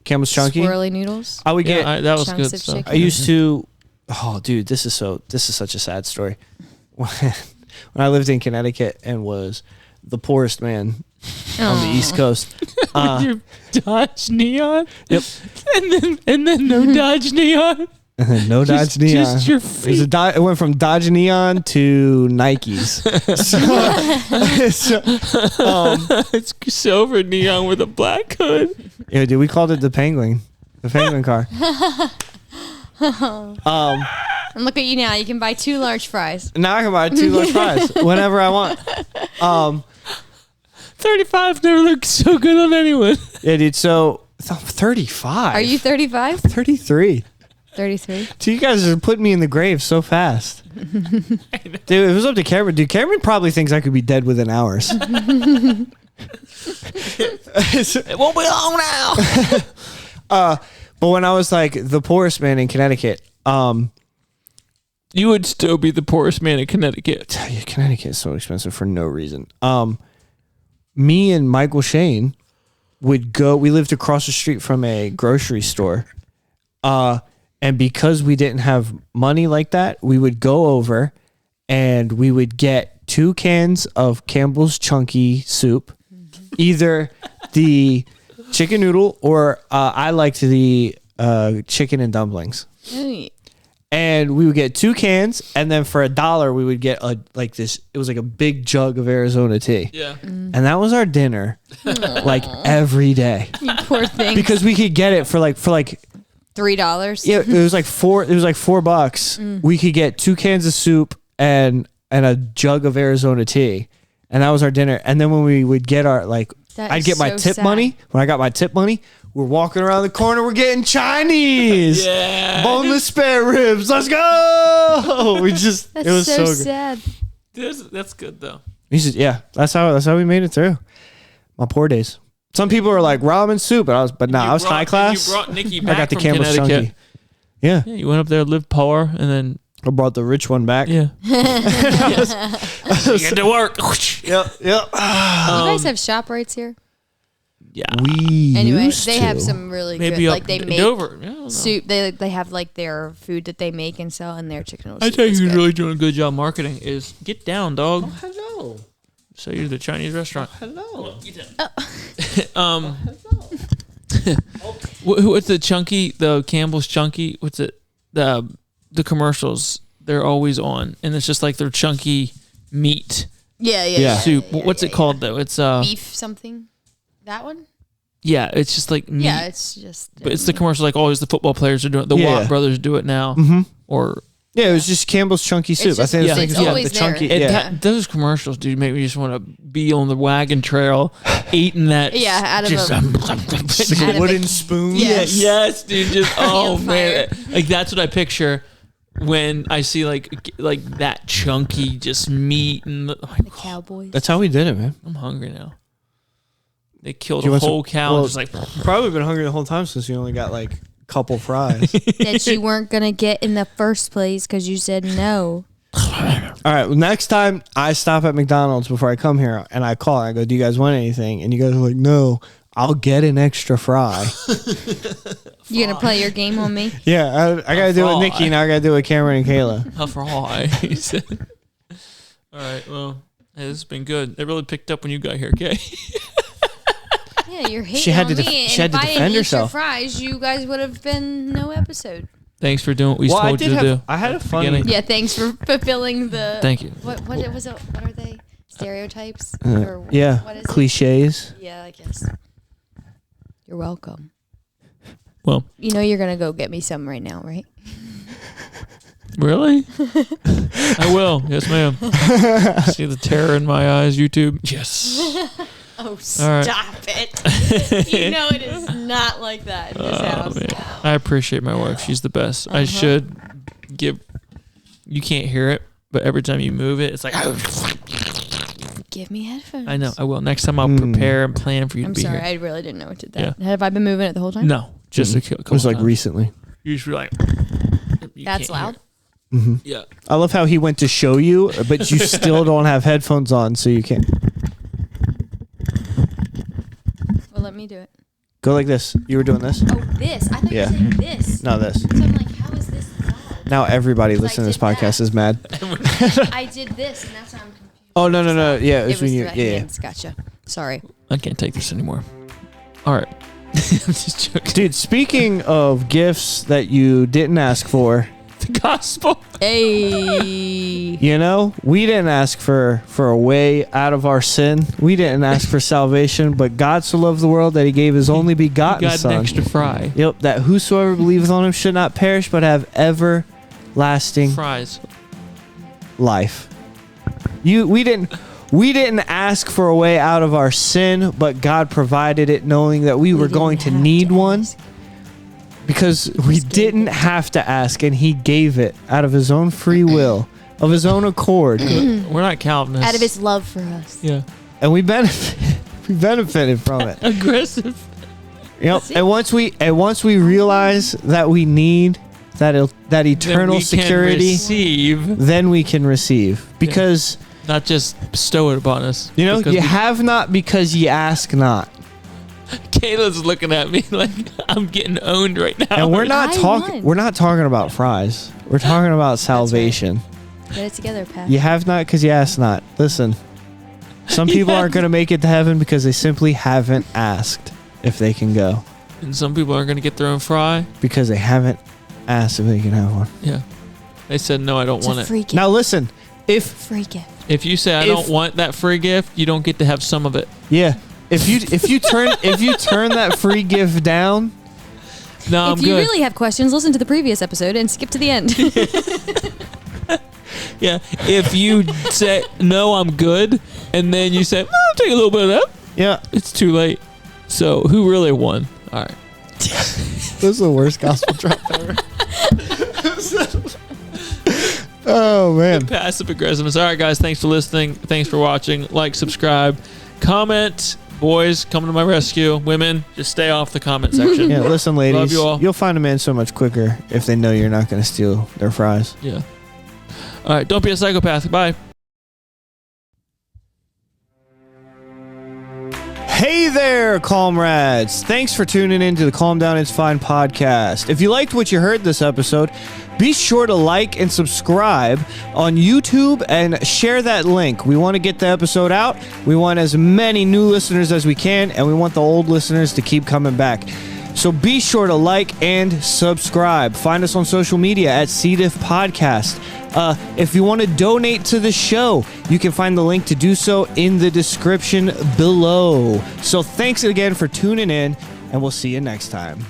Campbell's chunky. Swirly noodles. I would get. Yeah, that was chunks good of stuff. chicken. I used to. Oh, dude, this is such a sad story. When I lived in Connecticut and was the poorest man on the East Coast. Your Dodge Neon. Yep. And then no Dodge Neon. No Dodge Neon. Just your It was feet. it went from Dodge Neon to Nikes. It's silver neon with a black hood. Yeah, dude, we called it the Penguin car. And look at you now. You can buy 2 large fries. Now I can buy 2 large fries whenever I want. 35 never looked so good on anyone. Yeah, dude. So 35. Are you 35? 33? 33. So you guys are putting me in the grave so fast. Dude, if it was up to Cameron, dude, Cameron probably thinks I could be dead within hours. It won't be long now. But when I was like the poorest man in Connecticut, You would still be the poorest man in Connecticut. Connecticut is so expensive for no reason. Me and Michael Shane would go. We lived across the street from a grocery store, and because we didn't have money like that, we would go over and we would get 2 cans of Campbell's Chunky soup, either the chicken noodle or I liked the chicken and dumplings. Hey. And we would get 2 cans, and then for $1 we would get this. It was like a big jug of Arizona tea. Yeah. And that was our dinner, like every day, You poor thing. because we could get it for like $3. yeah, it was like $4. We could get 2 cans of soup and a jug of Arizona tea, and that was our dinner. And then when we would get our That I'd is get my so tip sad. money. When I got my tip money, we're walking around the corner. We're getting Chinese. Yeah. Boneless spare ribs. Let's go. That's it was so good. sad. That's good though. Yeah, that's how we made it through. My poor days. Some people are like ramen soup, but I was high class. You brought Nikki I back got the from Campbell's Connecticut. Chunky. Yeah, Yeah, you went up there, lived poor, and then I brought the rich one back. you get to work. Yep. You guys have ShopRites here? Yeah. We Anyway, used they to. have some really Maybe good, up like they make Dover. Yeah, I don't know. soup. They have like their food that they make and sell, and their chicken noodle I soup tell you is who's good. really doing a good job marketing is Get Down, dog. Hello. So you're the Chinese restaurant. Hello. What's the chunky? The Campbell's Chunky. What's it? The commercials. They're always on, and it's just like their chunky meat Yeah. soup. What's it called though? It's Beef something. That one? yeah. It's just like meat. Yeah, it's just. But it's the commercial like always the football players are doing it. The Yeah. Watt brothers do it now. Or Yeah, it was just Campbell's Chunky soup. just- I think yeah, it's it's called always the there. chunky. it, Yeah. those commercials, dude, make me just want to be on the wagon trail, eating that. Yeah, out of just, a- It's like Out a of wooden a- spoon. Yes. Yes, dude. Just oh Campfire. man, like that's what I picture when I see like that chunky just meat and The Cowboys. That's how we did it, man. I'm hungry now. They killed You a want some- whole cow. well, and just like Probably been hungry the whole time since you only got like a couple fries. that you weren't gonna get in the first place because you said no. All right. Well, next time I stop at McDonald's before I come here and I call and I go, "Do you guys want anything?" And you guys are like, "No." I'll get an extra fry. You gonna play your game on me? Yeah, I gotta do it with Nikki, now I gotta do it with Cameron and Kayla. a fry. He said. All right. Well, hey, this has been good. It really picked up when you got here, okay? Yeah, you're hating She had on to me. she had and to if I defend didn't eat herself. your fries, you guys would have been no episode. Thanks for doing what we told you to do. I had a funny. Beginning. Yeah, thanks for fulfilling the. Thank you. What was it? What are they? Stereotypes? Or Yeah, What is it? cliches. Yeah, I guess. You're welcome. Well, You know you're gonna go get me some right now, right? really? I will. Yes, ma'am. See the terror in my eyes, YouTube? Yes. Oh, right. stop it! You know it is not like that in this house. Man. I appreciate my wife. She's the best. I should give. You can't hear it, but every time you move it, it's like. Give me headphones. I know. I will. Next time I'll prepare and plan for you I'm to be sorry, here. I really didn't know what to do. That. Have I been moving it the whole time? No, just a couple It was like times. recently. You just be like. you That's can't hear loud. it. Yeah. I love how he went to show you, but you still don't have headphones on, so you can't. Well, let me do it. Go like this. You were doing this? Oh, this. I thought Yeah. you were saying this. No, this. So I'm like, how is this loud? Now everybody I listening to this did that. podcast is mad. I did this, and that's why I'm confused. Oh, no. Yeah, it was when you. through my Yeah. hands. Gotcha. Sorry. I can't take this anymore. All right. I'm just joking. Dude, speaking of gifts that you didn't ask for, The gospel. Hey. you know, we didn't ask for a way out of our sin. We didn't ask for salvation, but God so loved the world that he gave his only begotten Got an son. extra fry. Yep, that whosoever believeth on him should not perish, but have everlasting Fries. life. We didn't ask for a way out of our sin, but God provided it, knowing that we were going to need one, because we didn't have to ask, and he gave it out of his own free will, of his own accord, We're not Calvinists. Out of his love for us. Yeah. and we benefited from it. Aggressive. Yep. And once we realize that we need that eternal then we security, can receive, then we can receive. Because not just bestow it upon us. you know, you have not because ye ask not. Kayla's looking at me like I'm getting owned right now. And we're not talking. We're not talking about fries. We're talking about salvation. Get it together, Pat. You have not because you ask not. Listen, some people aren't going to make it to heaven because they simply haven't asked if they can go. And some people aren't going to get their own fry because they haven't asked if they can have one. Yeah, they said no, I don't want it. Free gift. Now listen, free gift. If you say I don't want that free gift, you don't get to have some of it. Yeah. If you turn that free gift down, no, I'm if you good. really have questions, listen to the previous episode and skip to the end. Yeah. If you say no, I'm good, and then you say I'll take a little bit of that. Yeah, it's too late. So who really won? All right. This is the worst gospel drop ever. Oh man. Passive aggressiveness. All right, guys. Thanks for listening. Thanks for watching. Like, subscribe, comment. Boys, come to my rescue. Women, just stay off the comment section. Yeah, listen, ladies. Love you all. You'll find a man so much quicker if they know you're not going to steal their fries. Yeah. All right. Don't be a psychopath. Bye. Hey there, comrades. Thanks for tuning in to the Calm Down It's Fine podcast. If you liked what you heard this episode, be sure to like and subscribe on YouTube and share that link. We want to get the episode out. We want as many new listeners as we can, and we want the old listeners to keep coming back. So be sure to like and subscribe. Find us on social media at C. Diff Podcast. If you want to donate to the show, you can find the link to do so in the description below. So thanks again for tuning in, and we'll see you next time.